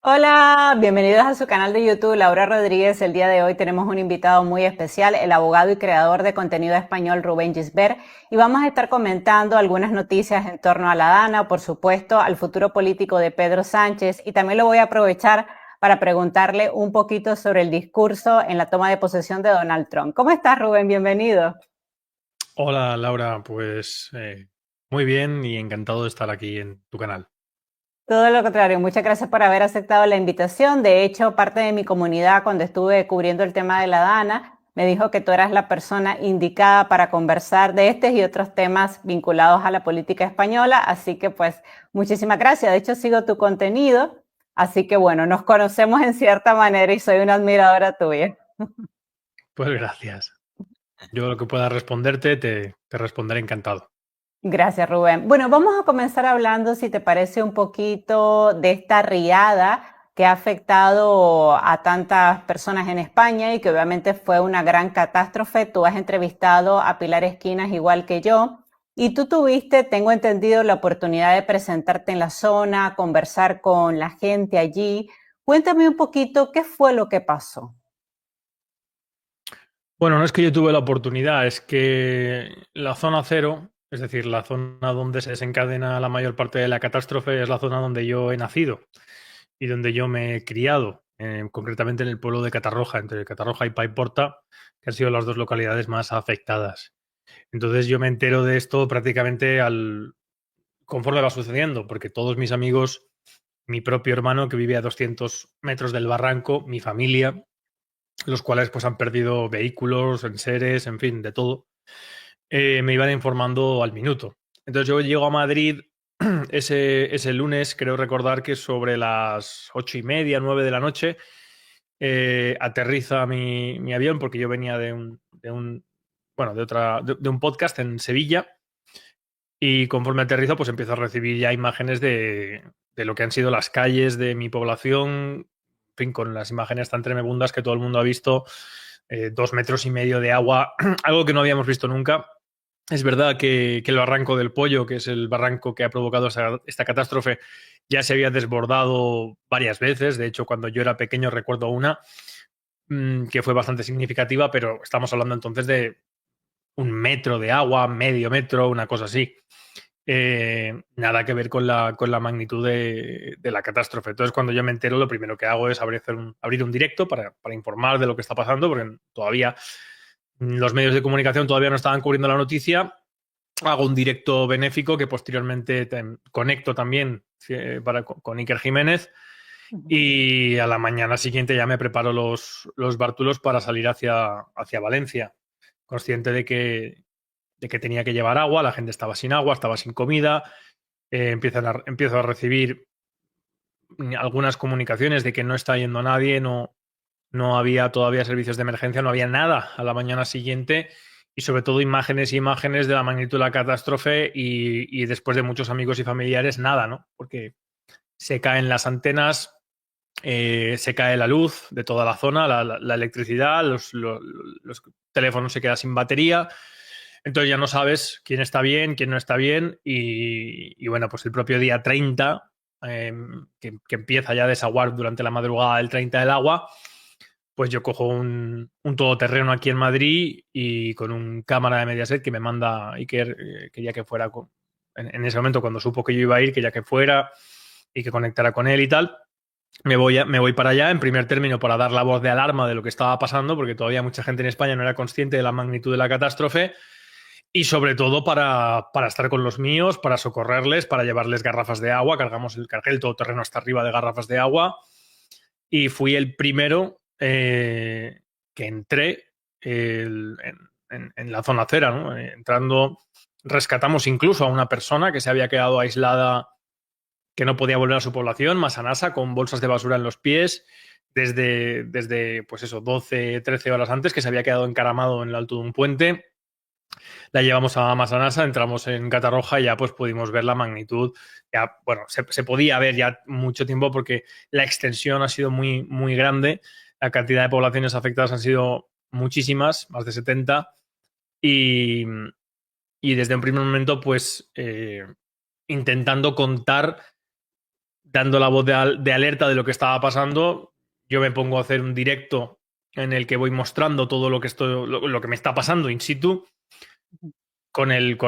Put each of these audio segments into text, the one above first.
Hola, bienvenidos a su canal de YouTube, Laura Rodríguez. El día de hoy tenemos un invitado muy especial, el abogado y creador de contenido español Rubén Gisbert, y vamos a estar comentando algunas noticias en torno a la Dana, por supuesto, al futuro político de Pedro Sánchez, y también lo voy a aprovechar para preguntarle un poquito sobre el discurso en la toma de posesión de Donald Trump. ¿Cómo estás, Rubén? Bienvenido. Hola Laura, pues muy bien y encantado de estar aquí en tu canal. Todo lo contrario, muchas gracias por haber aceptado la invitación. De hecho, parte de mi comunidad, cuando estuve cubriendo el tema de la Dana, me dijo que tú eras la persona indicada para conversar de este y otros temas vinculados a la política española. Así que, pues, muchísimas gracias. De hecho, sigo tu contenido. Así que, bueno, nos conocemos en cierta manera y soy una admiradora tuya. Pues gracias. Yo lo que pueda responderte te responderé encantado. Gracias, Rubén. Bueno, vamos a comenzar hablando, si te parece, un poquito de esta riada que ha afectado a tantas personas en España y que obviamente fue una gran catástrofe. Tú has entrevistado a Pilar Esquinas igual que yo y tú tuviste, tengo entendido, la oportunidad de presentarte en la zona, conversar con la gente allí. Cuéntame un poquito qué fue lo que pasó. Bueno, no es que yo tuve la oportunidad, es que la zona cero, es decir, la zona donde se desencadena la mayor parte de la catástrofe, es la zona donde yo he nacido y donde yo me he criado, concretamente en el pueblo de Catarroja, entre Catarroja y Paiporta, que han sido las dos localidades más afectadas. Entonces yo me entero de esto prácticamente conforme va sucediendo, porque todos mis amigos, mi propio hermano que vive a 200 metros del barranco, mi familia, los cuales pues han perdido vehículos, enseres, en fin, de todo, me iban informando al minuto. Entonces yo llego a Madrid ese lunes, creo recordar que sobre las 8:30, 9 de la noche, aterriza mi avión porque yo venía bueno, de un podcast en Sevilla. Y conforme aterrizo, pues empiezo a recibir ya imágenes de lo que han sido las calles de mi población, en fin, con las imágenes tan tremebundas que todo el mundo ha visto, 2,5 metros de agua, algo que no habíamos visto nunca. Es verdad que el barranco del Pollo, que es el barranco que ha provocado esta catástrofe, ya se había desbordado varias veces. De hecho, cuando yo era pequeño recuerdo una que fue bastante significativa, pero estamos hablando entonces de 1 metro de agua, medio metro, una cosa así. Nada que ver con la magnitud de la catástrofe. Entonces, cuando yo me entero, lo primero que hago es abrir un directo para informar de lo que está pasando, porque todavía los medios de comunicación todavía no estaban cubriendo la noticia. Hago un directo benéfico que posteriormente conecto también con Iker Jiménez, y a la mañana siguiente ya me preparo los bártulos para salir hacia Valencia, consciente de que tenía que llevar agua. La gente estaba sin agua, estaba sin comida. Empiezo a recibir algunas comunicaciones de que no está yendo nadie, no había todavía servicios de emergencia, no había nada a la mañana siguiente, y sobre todo imágenes y imágenes de la magnitud de la catástrofe, y después de muchos amigos y familiares, nada, ¿no? Porque se caen las antenas, se cae la luz de toda la zona, la electricidad, los teléfonos se quedan sin batería. Entonces ya no sabes quién está bien, quién no está bien, y bueno, pues el propio día 30, que empieza ya a desaguar durante la madrugada del 30 del agua, pues yo cojo un todoterreno aquí en Madrid, y con un cámara de Mediaset que me manda Iker, quería que fuera en ese momento, cuando supo que yo iba a ir, quería que fuera y que conectara con él y tal. Me voy para allá en primer término para dar la voz de alarma de lo que estaba pasando, porque todavía mucha gente en España no era consciente de la magnitud de la catástrofe, y sobre todo para estar con los míos, para socorrerles, para llevarles garrafas de agua. Cargué el todoterreno hasta arriba de garrafas de agua, y fui el primero que entré en la zona cera, ¿no? Entrando, rescatamos incluso a una persona que se había quedado aislada, que no podía volver a su población, Masanasa, con bolsas de basura en los pies, desde pues eso, 12, 13 horas antes, que se había quedado encaramado en el alto de un puente. La llevamos a Masanasa, entramos en Catarroja y ya pues pudimos ver la magnitud. Ya, bueno, se podía ver ya mucho tiempo, porque la extensión ha sido muy, muy grande. La cantidad de poblaciones afectadas han sido muchísimas, más de 70. Y, y desde un primer momento, pues intentando contar dando la voz de alerta de lo que estaba pasando. Yo me pongo a hacer un directo en el que voy mostrando todo lo que, lo que me está pasando in situ, con el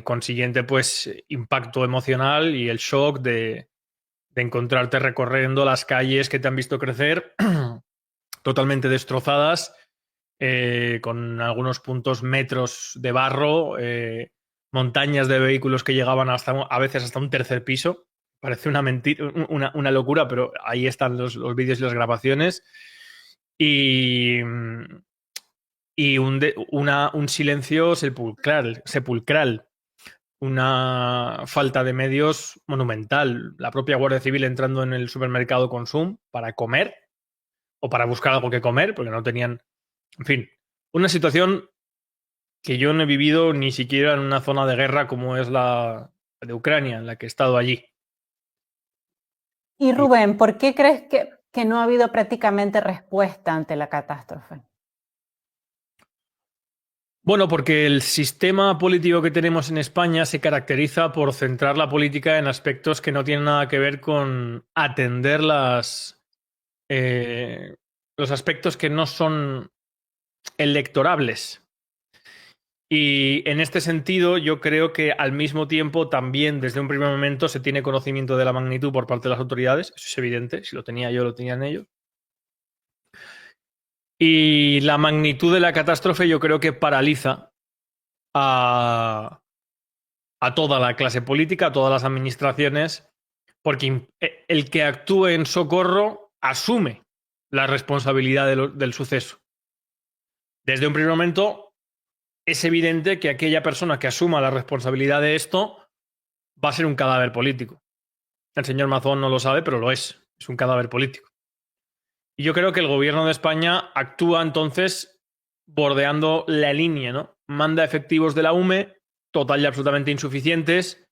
consiguiente pues, impacto emocional y el shock de encontrarte recorriendo las calles que te han visto crecer totalmente destrozadas, con algunos puntos metros de barro, montañas de vehículos que llegaban a veces hasta un tercer piso. Parece una mentira, una locura, pero ahí están los vídeos y las grabaciones. Y, un silencio sepulcral, una falta de medios monumental. La propia Guardia Civil entrando en el supermercado Consum para comer o para buscar algo que comer, porque no tenían... En fin, una situación que yo no he vivido ni siquiera en una zona de guerra como es la de Ucrania, en la que he estado allí. Y Rubén, ¿por qué crees que no ha habido prácticamente respuesta ante la catástrofe? Bueno, porque el sistema político que tenemos en España se caracteriza por centrar la política en aspectos que no tienen nada que ver con atender los aspectos que no son electorables. Y en este sentido, yo creo que al mismo tiempo también desde un primer momento se tiene conocimiento de la magnitud por parte de las autoridades, eso es evidente, si lo tenía yo, lo tenían ellos. Y la magnitud de la catástrofe yo creo que paraliza a toda la clase política, a todas las administraciones, porque el que actúe en socorro asume la responsabilidad del suceso. Desde un primer momento es evidente que aquella persona que asuma la responsabilidad de esto va a ser un cadáver político. El señor Mazón no lo sabe, pero lo es un cadáver político. Y yo creo que el gobierno de España actúa entonces bordeando la línea, ¿no? Manda efectivos de la UME, total y absolutamente insuficientes,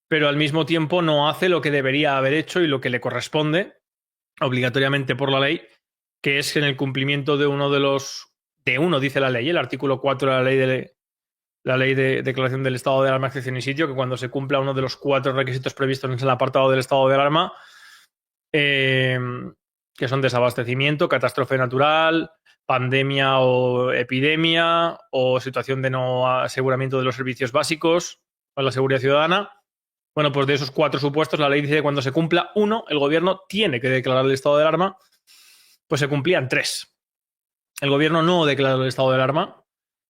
pero al mismo tiempo no hace lo que debería haber hecho y lo que le corresponde obligatoriamente por la ley, que es en el cumplimiento de uno dice la ley, el artículo 4 de la ley de declaración del estado de alarma, excepción y sitio, que cuando se cumpla uno de los 4 requisitos previstos en el apartado del estado de alarma, que son desabastecimiento, catástrofe natural, pandemia o epidemia, o situación de no aseguramiento de los servicios básicos o la seguridad ciudadana. Bueno, pues de esos 4 supuestos, la ley dice que cuando se cumpla uno, el gobierno tiene que declarar el estado de alarma. Pues se cumplían 3. El gobierno no declaró el estado de alarma.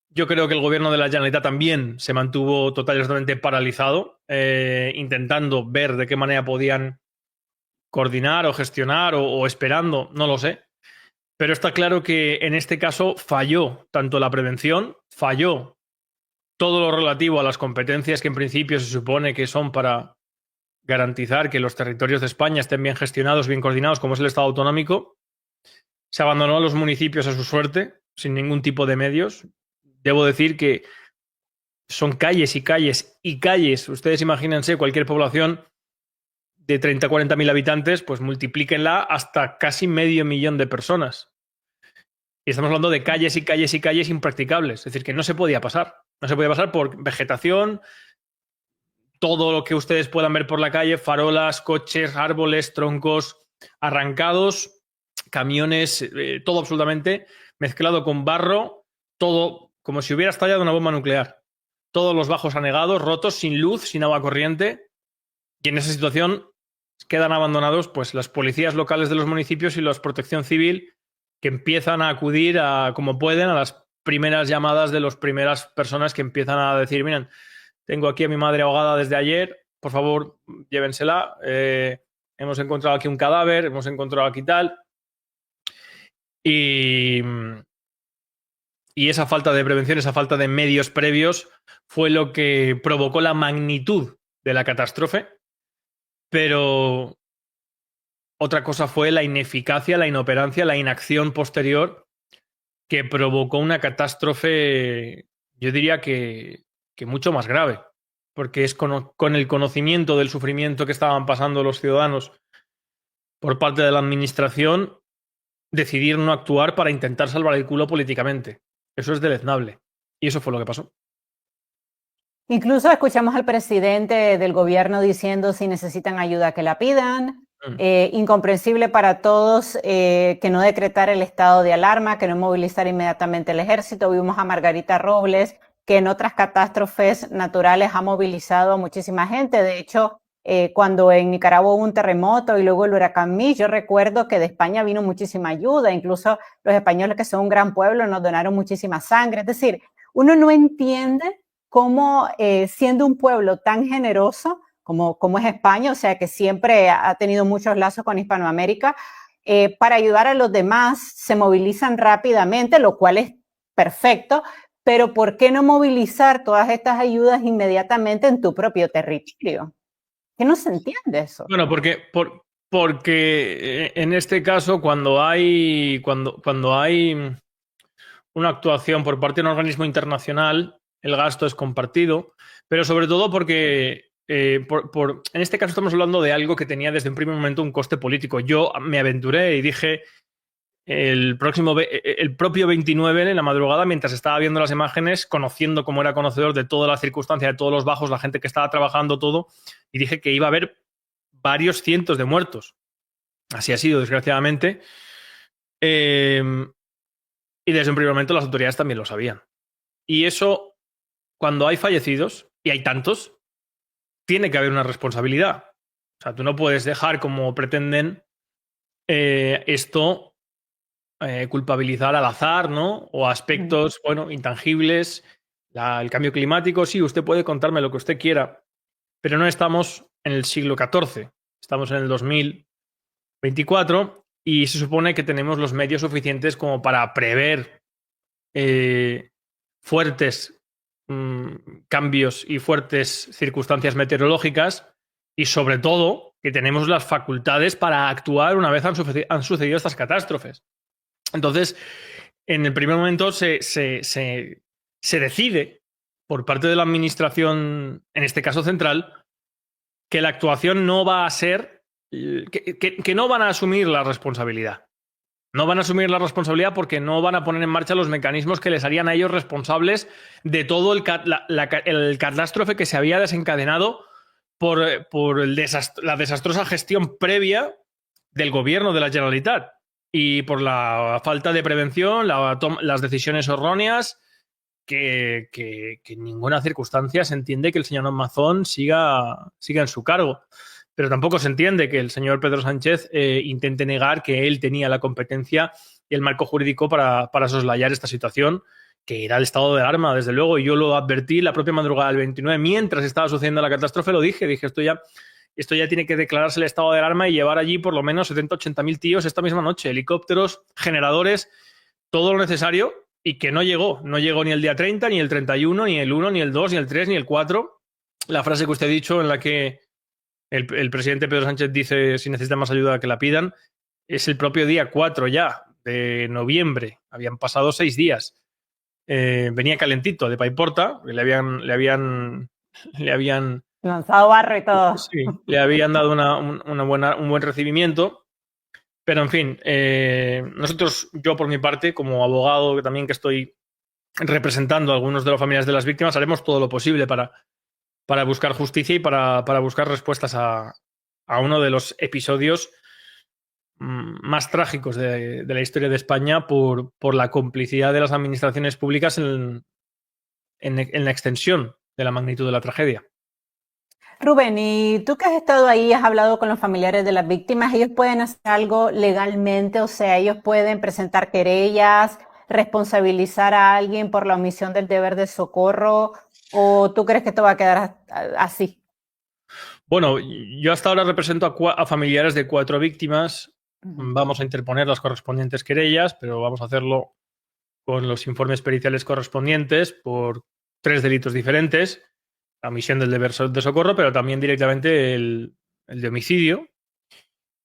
Yo creo que el gobierno de la Generalitat también se mantuvo totalmente paralizado, intentando ver de qué manera podían coordinar o gestionar o esperando, no lo sé. Pero está claro que en este caso falló tanto la prevención, falló todo lo relativo a las competencias que en principio se supone que son para garantizar que los territorios de España estén bien gestionados, bien coordinados, como es el Estado autonómico. Se abandonó a los municipios a su suerte, sin ningún tipo de medios. Debo decir que son calles y calles y calles. Ustedes imagínense cualquier población de 30 a 40 mil habitantes, pues multiplíquenla hasta casi medio millón de personas. Y estamos hablando de calles y calles y calles impracticables. Es decir, que no se podía pasar. No se podía pasar por vegetación, todo lo que ustedes puedan ver por la calle, farolas, coches, árboles, troncos arrancados, camiones, todo absolutamente mezclado con barro, todo como si hubiera estallado una bomba nuclear. Todos los bajos anegados, rotos, sin luz, sin agua corriente. Y en esa situación quedan abandonados pues las policías locales de los municipios y la protección civil, que empiezan a acudir como pueden a las primeras llamadas de las primeras personas que empiezan a decir, miren, tengo aquí a mi madre ahogada desde ayer, por favor, llévensela. Hemos encontrado aquí un cadáver, hemos encontrado aquí tal. Y esa falta de prevención, esa falta de medios previos fue lo que provocó la magnitud de la catástrofe. Pero otra cosa fue la ineficacia, la inoperancia, la inacción posterior que provocó una catástrofe, yo diría que mucho más grave, porque es con el conocimiento del sufrimiento que estaban pasando los ciudadanos por parte de la administración, decidir no actuar para intentar salvar el culo políticamente. Eso es deleznable. Y eso fue lo que pasó. Incluso escuchamos al presidente del gobierno diciendo si necesitan ayuda que la pidan. Incomprensible para todos que no decretar el estado de alarma, que no movilizar inmediatamente el ejército. Vimos a Margarita Robles, que en otras catástrofes naturales ha movilizado a muchísima gente. De hecho, cuando en Nicaragua hubo un terremoto y luego el huracán Mitch, yo recuerdo que de España vino muchísima ayuda. Incluso los españoles, que son un gran pueblo, nos donaron muchísima sangre. Es decir, uno no entiende cómo siendo un pueblo tan generoso como es España, o sea que siempre ha tenido muchos lazos con Hispanoamérica, para ayudar a los demás se movilizan rápidamente, lo cual es perfecto, pero ¿por qué no movilizar todas estas ayudas inmediatamente en tu propio territorio? ¿Qué no se entiende eso? Bueno, porque en este caso, cuando hay una actuación por parte de un organismo internacional, el gasto es compartido, pero sobre todo porque en este caso estamos hablando de algo que tenía desde un primer momento un coste político. Yo me aventuré y dije el propio 29 en la madrugada, mientras estaba viendo las imágenes, conociendo como era conocedor de todas las circunstancias, de todos los bajos, la gente que estaba trabajando, todo, y dije que iba a haber varios cientos de muertos. Así ha sido, desgraciadamente. Y desde un primer momento las autoridades también lo sabían. Y eso, cuando hay fallecidos, y hay tantos, tiene que haber una responsabilidad. O sea, tú no puedes dejar, como pretenden, esto culpabilizar al azar, ¿no? O aspectos, bueno, intangibles. El cambio climático, sí, usted puede contarme lo que usted quiera, pero no estamos en el siglo XIV. Estamos en el 2024 y se supone que tenemos los medios suficientes como para prever fuertes cambios y fuertes circunstancias meteorológicas, y sobre todo que tenemos las facultades para actuar una vez han sucedido estas catástrofes. Entonces, en el primer momento se decide por parte de la administración, en este caso central, que la actuación no va a ser, que no van a asumir la responsabilidad. No van a asumir la responsabilidad porque no van a poner en marcha los mecanismos que les harían a ellos responsables de todo el catástrofe que se había desencadenado por la desastrosa gestión previa del gobierno de la Generalitat y por la falta de prevención, las decisiones erróneas, que en ninguna circunstancia se entiende que el señor Mazón siga en su cargo. Pero tampoco se entiende que el señor Pedro Sánchez intente negar que él tenía la competencia y el marco jurídico para soslayar esta situación, que era el estado de alarma, desde luego. Y yo lo advertí la propia madrugada del 29, mientras estaba sucediendo la catástrofe, lo dije, esto ya tiene que declararse el estado de alarma y llevar allí por lo menos 70-80.000 tíos esta misma noche, helicópteros, generadores, todo lo necesario, y que no llegó ni el día 30, ni el 31, ni el 1, ni el 2, ni el 3, ni el 4. La frase que usted ha dicho en la que el presidente Pedro Sánchez dice si necesita más ayuda que la pidan, es el propio día 4 ya de noviembre. Habían pasado 6 días. Venía calentito de Paiporta, le habían lanzado barro y todo. Sí, le habían dado un buen recibimiento. Pero en fin, nosotros, yo por mi parte, como abogado que estoy representando a algunos de las familias de las víctimas, haremos todo lo posible para buscar justicia y para buscar respuestas a uno de los episodios más trágicos de la historia de España por la complicidad de las administraciones públicas en la extensión de la magnitud de la tragedia. Rubén, y tú que has estado ahí, has hablado con los familiares de las víctimas, ¿ellos pueden hacer algo legalmente? O sea, ¿ellos pueden presentar querellas, responsabilizar a alguien por la omisión del deber de socorro? ¿O tú crees que esto va a quedar así? Bueno, yo hasta ahora represento a familiares de 4 víctimas. Vamos a interponer las correspondientes querellas, pero vamos a hacerlo con los informes periciales correspondientes por 3 delitos diferentes. La omisión del deber de socorro, pero también directamente el de homicidio,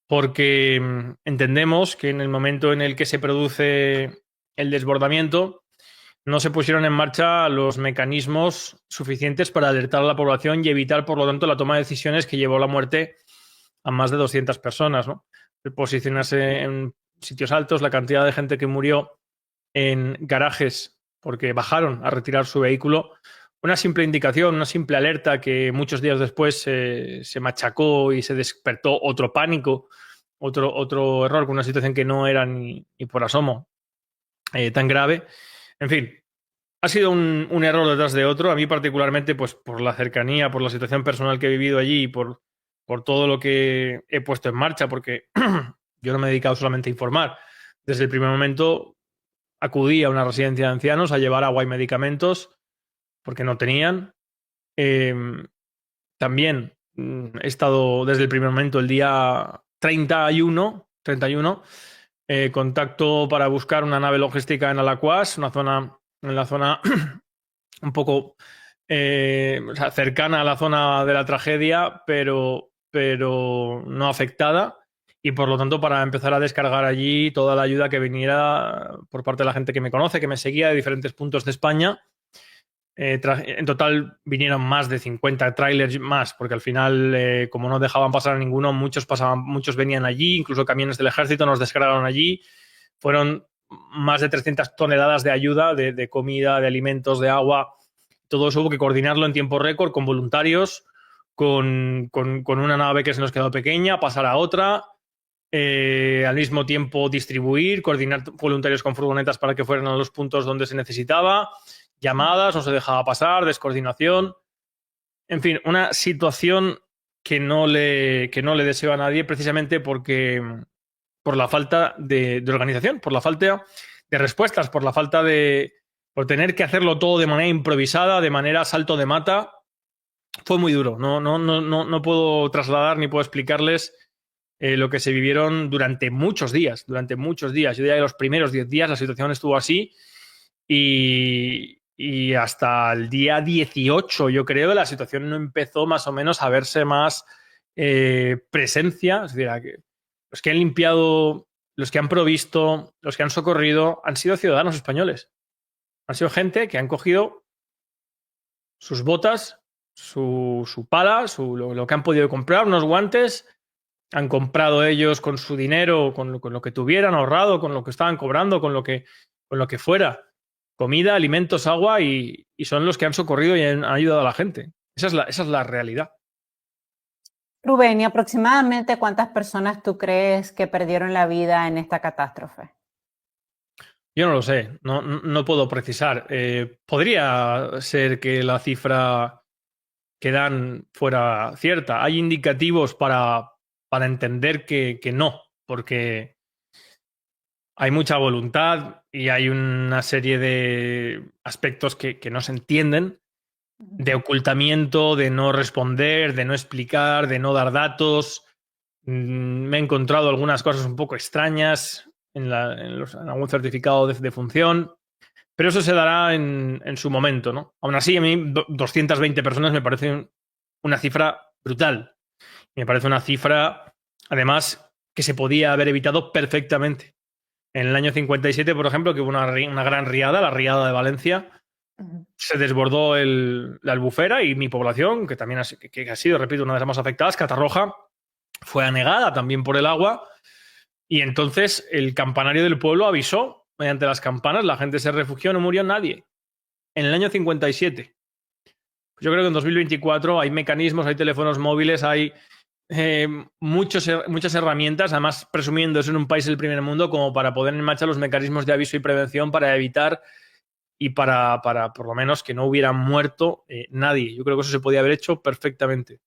porque entendemos que en el momento en el que se produce el desbordamiento no se pusieron en marcha los mecanismos suficientes para alertar a la población y evitar, por lo tanto, la toma de decisiones que llevó a la muerte a más de 200 personas, ¿no? Posicionarse en sitios altos, la cantidad de gente que murió en garajes porque bajaron a retirar su vehículo, una simple indicación, una simple alerta que muchos días después se machacó y se despertó otro pánico, otro error con una situación que no era ni por asomo tan grave. En fin, ha sido un error detrás de otro. A mí particularmente, pues por la cercanía, por la situación personal que he vivido allí y por todo lo que he puesto en marcha, porque yo no me he dedicado solamente a informar. Desde el primer momento acudí a una residencia de ancianos a llevar agua y medicamentos porque no tenían. Eh, También he estado desde el primer momento, el día 31 contacto para buscar una nave logística en Alaquàs, en la zona un poco o sea, cercana a la zona de la tragedia, pero no afectada. Y por lo tanto, para empezar a descargar allí toda la ayuda que viniera por parte de la gente que me conoce, que me seguía de diferentes puntos de España. En total vinieron más de 50 trailers más, porque al final, como no dejaban pasar a ninguno, muchos venían allí, incluso camiones del ejército nos descargaron allí. Fueron más de 300 toneladas de ayuda, de comida, de alimentos, de agua. Todo eso hubo que coordinarlo en tiempo récord con voluntarios, con una nave que se nos quedó pequeña, pasar a otra, al mismo tiempo distribuir, coordinar voluntarios con furgonetas para que fueran a los puntos donde se necesitaba, llamadas, no se dejaba pasar, descoordinación. En fin, una situación que no le deseo a nadie precisamente por la falta de organización, por la falta de respuestas, por tener que hacerlo todo de manera improvisada, de manera salto de mata. Fue muy duro. No puedo trasladar ni puedo explicarles lo que se vivieron durante muchos días. Yo diría que los primeros 10 días la situación estuvo así y hasta el día 18, yo creo, la situación no empezó más o menos a verse más presencia. Es decir, los que han limpiado, los que han provisto, los que han socorrido han sido ciudadanos españoles. Han sido gente que han cogido sus botas, su pala, lo que han podido comprar, unos guantes, han comprado ellos con su dinero, con lo que tuvieran ahorrado, con lo que estaban cobrando, con lo que fuera. Comida, alimentos, agua y son los que han socorrido y han ayudado a la gente. Esa es la realidad. Rubén, ¿y aproximadamente cuántas personas tú crees que perdieron la vida en esta catástrofe? Yo no lo sé, no puedo precisar. Podría ser que la cifra que dan fuera cierta. Hay indicativos para entender que no, porque hay mucha voluntad y hay una serie de aspectos que no se entienden, de ocultamiento, de no responder, de no explicar, de no dar datos. Me he encontrado algunas cosas un poco extrañas en algún certificado de función, pero eso se dará en su momento, ¿no? Aún así, a mí 220 personas me parece una cifra brutal. Me parece una cifra, además, que se podía haber evitado perfectamente. En el año 57, por ejemplo, que hubo una gran riada, la riada de Valencia, se desbordó la Albufera y mi población, que también que ha sido, repito, una de las más afectadas, Catarroja, fue anegada también por el agua y entonces el campanario del pueblo avisó mediante las campanas, la gente se refugió, no murió nadie. En el año 57. Yo creo que en 2024 hay mecanismos, hay teléfonos móviles, hay muchas herramientas, además presumiendo eso en un país del primer mundo, como para poner en marcha los mecanismos de aviso y prevención para evitar y para por lo menos que no hubiera muerto nadie. Yo creo que eso se podía haber hecho perfectamente.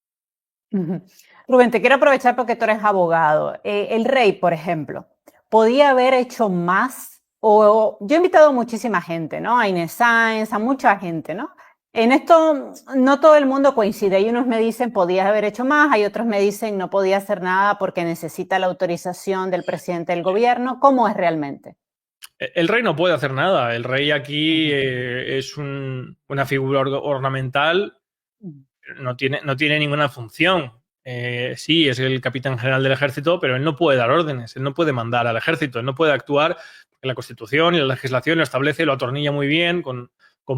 Rubén, te quiero aprovechar porque tú eres abogado. El rey, por ejemplo, ¿podía haber hecho más? Yo he invitado a muchísima gente, ¿no? A Inés Sáenz, a mucha gente, ¿no? En esto no todo el mundo coincide. Hay unos me dicen podía haber hecho más, hay otros me dicen no podía hacer nada porque necesita la autorización del presidente del gobierno. ¿Cómo es realmente? El rey no puede hacer nada. El rey aquí es una figura ornamental, no tiene ninguna función. Sí, es el capitán general del ejército, pero él no puede dar órdenes, él no puede mandar al ejército, él no puede actuar porque la Constitución y la legislación lo establece, lo atornilla muy bien, con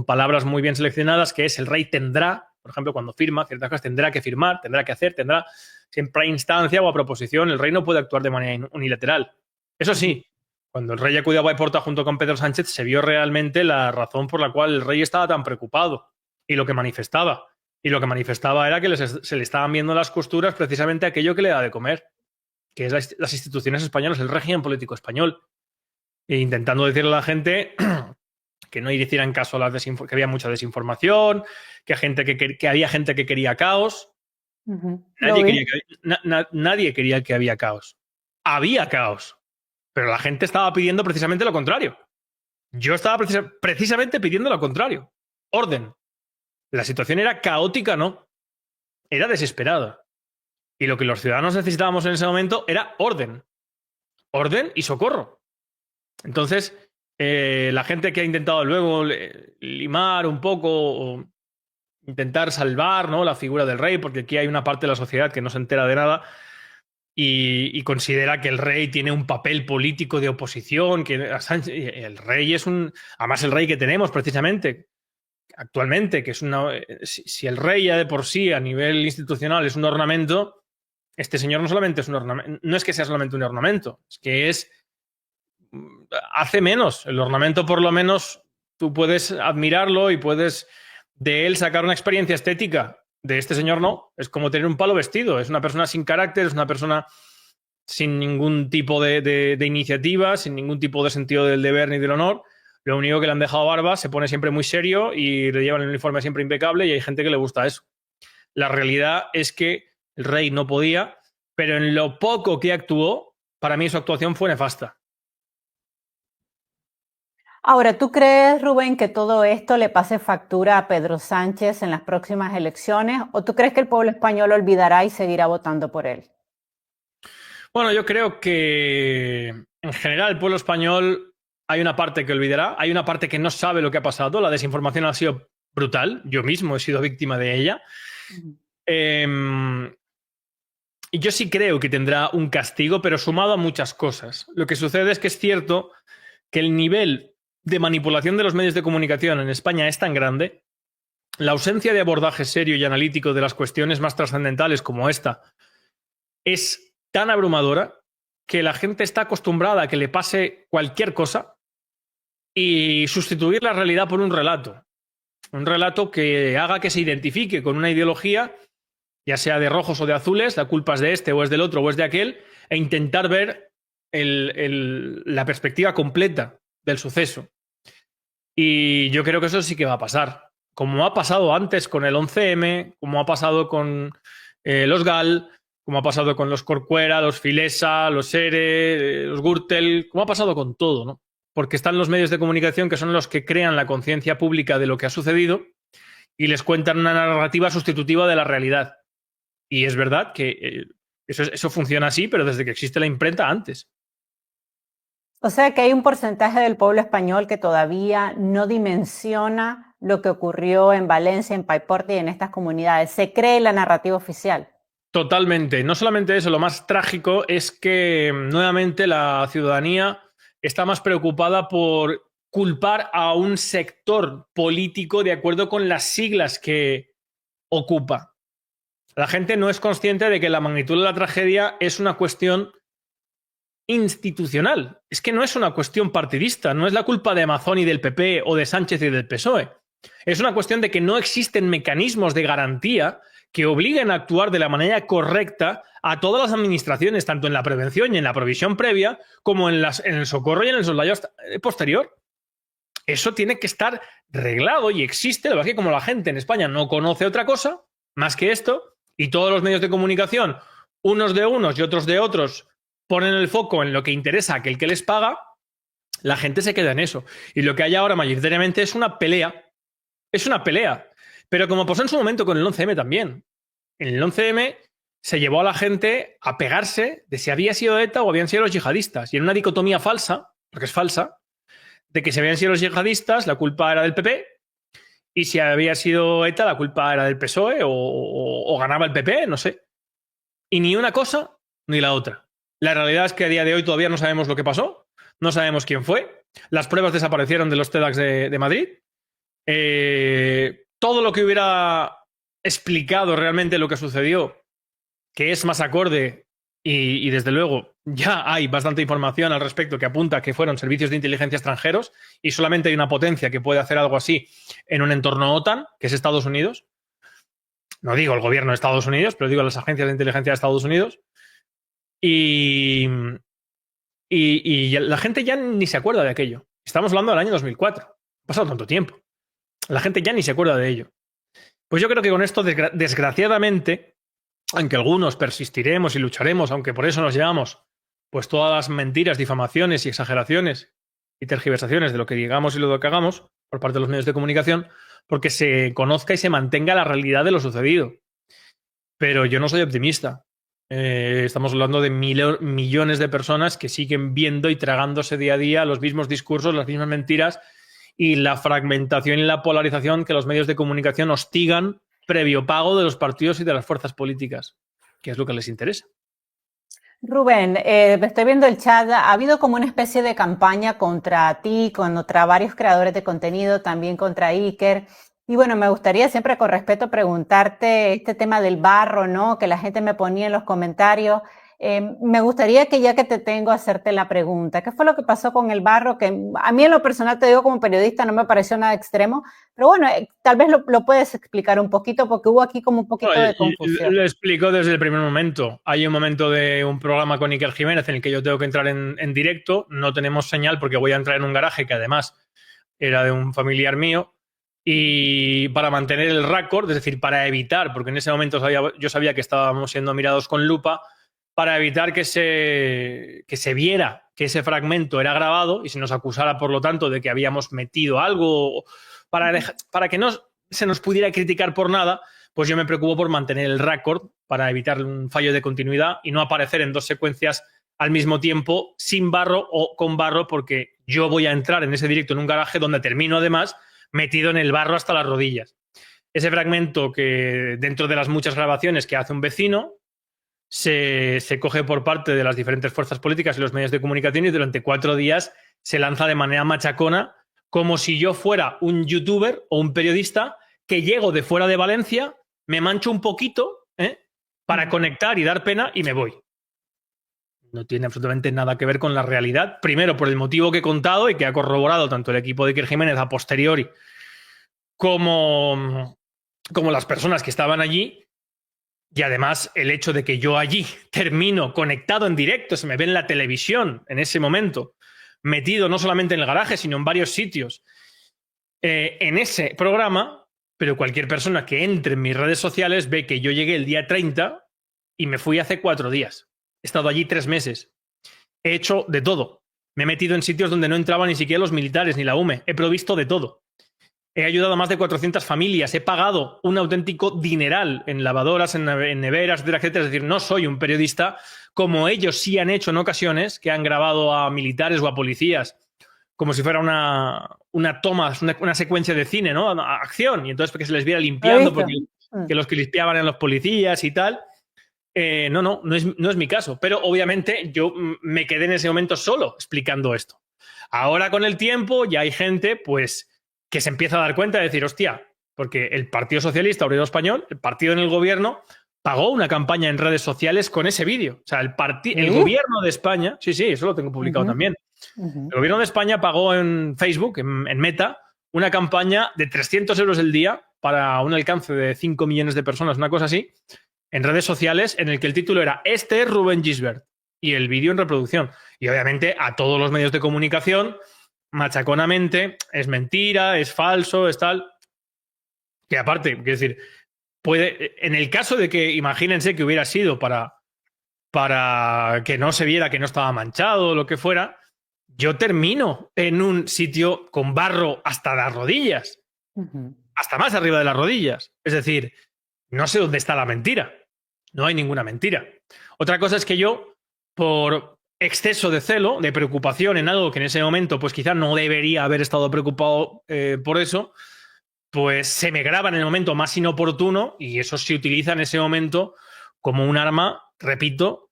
palabras muy bien seleccionadas, que es el rey tendrá, por ejemplo, cuando firma ciertas cosas, tendrá que firmar, tendrá que hacer, tendrá siempre a instancia o a proposición. El rey no puede actuar de manera unilateral. Eso sí, cuando el rey acudió a Paiporta junto con Pedro Sánchez, se vio realmente la razón por la cual el rey estaba tan preocupado. y lo que manifestaba. Y lo que manifestaba era que se le estaban viendo las costuras precisamente a aquello que le da de comer, que es las instituciones españolas, el régimen político español. E intentando decirle a la gente que no hicieran caso a que había mucha desinformación, que había gente que quería caos. Nadie quería que había caos. Había caos, pero la gente estaba pidiendo precisamente lo contrario. Yo estaba precisamente pidiendo lo contrario. Orden. La situación era caótica, no. Era desesperada. Y lo que los ciudadanos necesitábamos en ese momento era orden. Orden y socorro. Entonces, la gente que ha intentado luego limar un poco o intentar salvar, ¿no?, la figura del rey, porque aquí hay una parte de la sociedad que no se entera de nada y considera que el rey tiene un papel político de oposición, que el rey es además el rey que tenemos precisamente actualmente, que es si el rey ya de por sí a nivel institucional es un ornamento, este señor no solamente es un ornamento, no es que sea solamente un ornamento, es que hace menos. El ornamento, por lo menos, tú puedes admirarlo y puedes de él sacar una experiencia estética. De este señor no. Es como tener un palo vestido. Es una persona sin carácter, es una persona sin ningún tipo de iniciativa, sin ningún tipo de sentido del deber ni del honor. Lo único que le han dejado barba, se pone siempre muy serio y le llevan el uniforme siempre impecable y hay gente que le gusta eso. La realidad es que el rey no podía, pero en lo poco que actuó, para mí su actuación fue nefasta. Ahora, ¿tú crees, Rubén, que todo esto le pase factura a Pedro Sánchez en las próximas elecciones? ¿O tú crees que el pueblo español olvidará y seguirá votando por él? Bueno, yo creo que en general el pueblo español hay una parte que olvidará, hay una parte que no sabe lo que ha pasado. La desinformación ha sido brutal. Yo mismo he sido víctima de ella. Y yo sí creo que tendrá un castigo, pero sumado a muchas cosas. Lo que sucede es que es cierto que el nivel de manipulación de los medios de comunicación en España es tan grande, la ausencia de abordaje serio y analítico de las cuestiones más trascendentales como esta es tan abrumadora que la gente está acostumbrada a que le pase cualquier cosa y sustituir la realidad por un relato. Un relato que haga que se identifique con una ideología, ya sea de rojos o de azules, la culpa es de este o es del otro o es de aquel, e intentar ver la perspectiva completa del suceso. Y yo creo que eso sí que va a pasar. Como ha pasado antes con el 11M, como ha pasado con los GAL, como ha pasado con los Corcuera, los Filesa, los ERE, los Gürtel, como ha pasado con todo, ¿no? Porque están los medios de comunicación que son los que crean la conciencia pública de lo que ha sucedido y les cuentan una narrativa sustitutiva de la realidad. Y es verdad que eso funciona así, pero desde que existe la imprenta antes. O sea que hay un porcentaje del pueblo español que todavía no dimensiona lo que ocurrió en Valencia, en Paiporte y en estas comunidades. Se cree la narrativa oficial. Totalmente. No solamente eso, lo más trágico es que nuevamente la ciudadanía está más preocupada por culpar a un sector político de acuerdo con las siglas que ocupa. La gente no es consciente de que la magnitud de la tragedia es una cuestión institucional. Es que no es una cuestión partidista, no es la culpa de Mazón y del PP o de Sánchez y del PSOE. Es una cuestión de que no existen mecanismos de garantía que obliguen a actuar de la manera correcta a todas las administraciones, tanto en la prevención y en la provisión previa, como en el socorro y en el soslayo posterior. Eso tiene que estar reglado y existe. Lo que pasa es que como la gente en España no conoce otra cosa más que esto, y todos los medios de comunicación, unos de unos y otros de otros, ponen el foco en lo que interesa a aquel que les paga, la gente se queda en eso. Y lo que hay ahora mayoritariamente es una pelea. Es una pelea. Pero como pasó en su momento con el 11M también. En el 11M se llevó a la gente a pegarse de si había sido ETA o habían sido los yihadistas. Y en una dicotomía falsa, porque es falsa, de que si habían sido los yihadistas, la culpa era del PP, y si había sido ETA, la culpa era del PSOE o ganaba el PP, no sé. Y ni una cosa ni la otra. La realidad es que a día de hoy todavía no sabemos lo que pasó, no sabemos quién fue, las pruebas desaparecieron de los TEDx de Madrid. Todo lo que hubiera explicado realmente lo que sucedió, que es más acorde y desde luego ya hay bastante información al respecto que apunta que fueron servicios de inteligencia extranjeros y solamente hay una potencia que puede hacer algo así en un entorno OTAN, que es Estados Unidos. No digo el gobierno de Estados Unidos, pero digo las agencias de inteligencia de Estados Unidos. Y la gente ya ni se acuerda de aquello. Estamos hablando del año 2004. Ha pasado tanto tiempo. La gente ya ni se acuerda de ello. Pues yo creo que con esto, desgraciadamente, aunque algunos persistiremos y lucharemos, aunque por eso nos llevamos pues todas las mentiras, difamaciones y exageraciones y tergiversaciones de lo que digamos y lo que hagamos por parte de los medios de comunicación, porque se conozca y se mantenga la realidad de lo sucedido. Pero yo no soy optimista. Estamos hablando de millones de personas que siguen viendo y tragándose día a día los mismos discursos, las mismas mentiras y la fragmentación y la polarización que los medios de comunicación hostigan previo pago de los partidos y de las fuerzas políticas, que es lo que les interesa. Rubén, estoy viendo el chat, ha habido como una especie de campaña contra ti, contra varios creadores de contenido, también contra Iker. Y bueno, me gustaría siempre con respeto preguntarte este tema del barro, ¿no? Que la gente me ponía en los comentarios. Me gustaría que ya que te tengo, hacerte la pregunta. ¿Qué fue lo que pasó con el barro? Que a mí en lo personal, te digo como periodista, no me pareció nada extremo. Pero bueno, tal vez lo puedes explicar un poquito porque hubo aquí como un poquito de confusión. Lo explico desde el primer momento. Hay un momento de un programa con Iker Jiménez en el que yo tengo que entrar en directo. No tenemos señal porque voy a entrar en un garaje que además era de un familiar mío. Y para mantener el récord, es decir, para evitar, porque en ese momento yo sabía que estábamos siendo mirados con lupa, para evitar que se viera que ese fragmento era grabado y se nos acusara, por lo tanto, de que habíamos metido algo, para que no se nos pudiera criticar por nada, pues yo me preocupo por mantener el récord para evitar un fallo de continuidad y no aparecer en dos secuencias al mismo tiempo sin barro o con barro, porque yo voy a entrar en ese directo en un garaje donde termino además metido en el barro hasta las rodillas. Ese fragmento que dentro de las muchas grabaciones que hace un vecino se coge por parte de las diferentes fuerzas políticas y los medios de comunicación y durante 4 días se lanza de manera machacona como si yo fuera un youtuber o un periodista que llego de fuera de Valencia, me mancho un poquito para conectar y dar pena y me voy. No tiene absolutamente nada que ver con la realidad. Primero, por el motivo que he contado y que ha corroborado tanto el equipo de Iker Jiménez a posteriori como las personas que estaban allí. Y además, el hecho de que yo allí termino conectado en directo, se me ve en la televisión en ese momento, metido no solamente en el garaje, sino en varios sitios, en ese programa, pero cualquier persona que entre en mis redes sociales ve que yo llegué el día 30 y me fui hace 4 días. He estado allí 3 meses. He hecho de todo. Me he metido en sitios donde no entraban ni siquiera los militares ni la UME. He provisto de todo. He ayudado a más de 400 familias. He pagado un auténtico dineral en lavadoras, en neveras, etcétera, etcétera. Es decir, no soy un periodista como ellos sí han hecho en ocasiones, que han grabado a militares o a policías como si fuera una toma, una secuencia de cine, ¿no? Acción. Y entonces que se les viera limpiando porque que los que limpiaban eran los policías y tal. No es mi caso. Pero obviamente yo me quedé en ese momento solo explicando esto. Ahora con el tiempo ya hay gente pues que se empieza a dar cuenta de decir, hostia, porque el Partido Socialista Obrero Español, el partido en el gobierno, pagó una campaña en redes sociales con ese vídeo. O sea, el gobierno de España, sí, eso lo tengo publicado también. El gobierno de España pagó en Facebook, en Meta, una campaña de 300 euros el día para un alcance de 5 millones de personas, una cosa así, en redes sociales, en el que el título era "Este es Rubén Gisbert" y el vídeo en reproducción. Y obviamente a todos los medios de comunicación, machaconamente, es mentira, es falso, es tal. Que aparte, quiero decir, en el caso de que, imagínense que hubiera sido para que no se viera que no estaba manchado o lo que fuera, yo termino en un sitio con barro hasta las rodillas, hasta más arriba de las rodillas. Es decir, no sé dónde está la mentira. No hay ninguna mentira. Otra cosa es que yo, por exceso de celo, de preocupación en algo que en ese momento pues quizás no debería haber estado preocupado por eso, pues se me graba en el momento más inoportuno y eso se utiliza en ese momento como un arma, repito,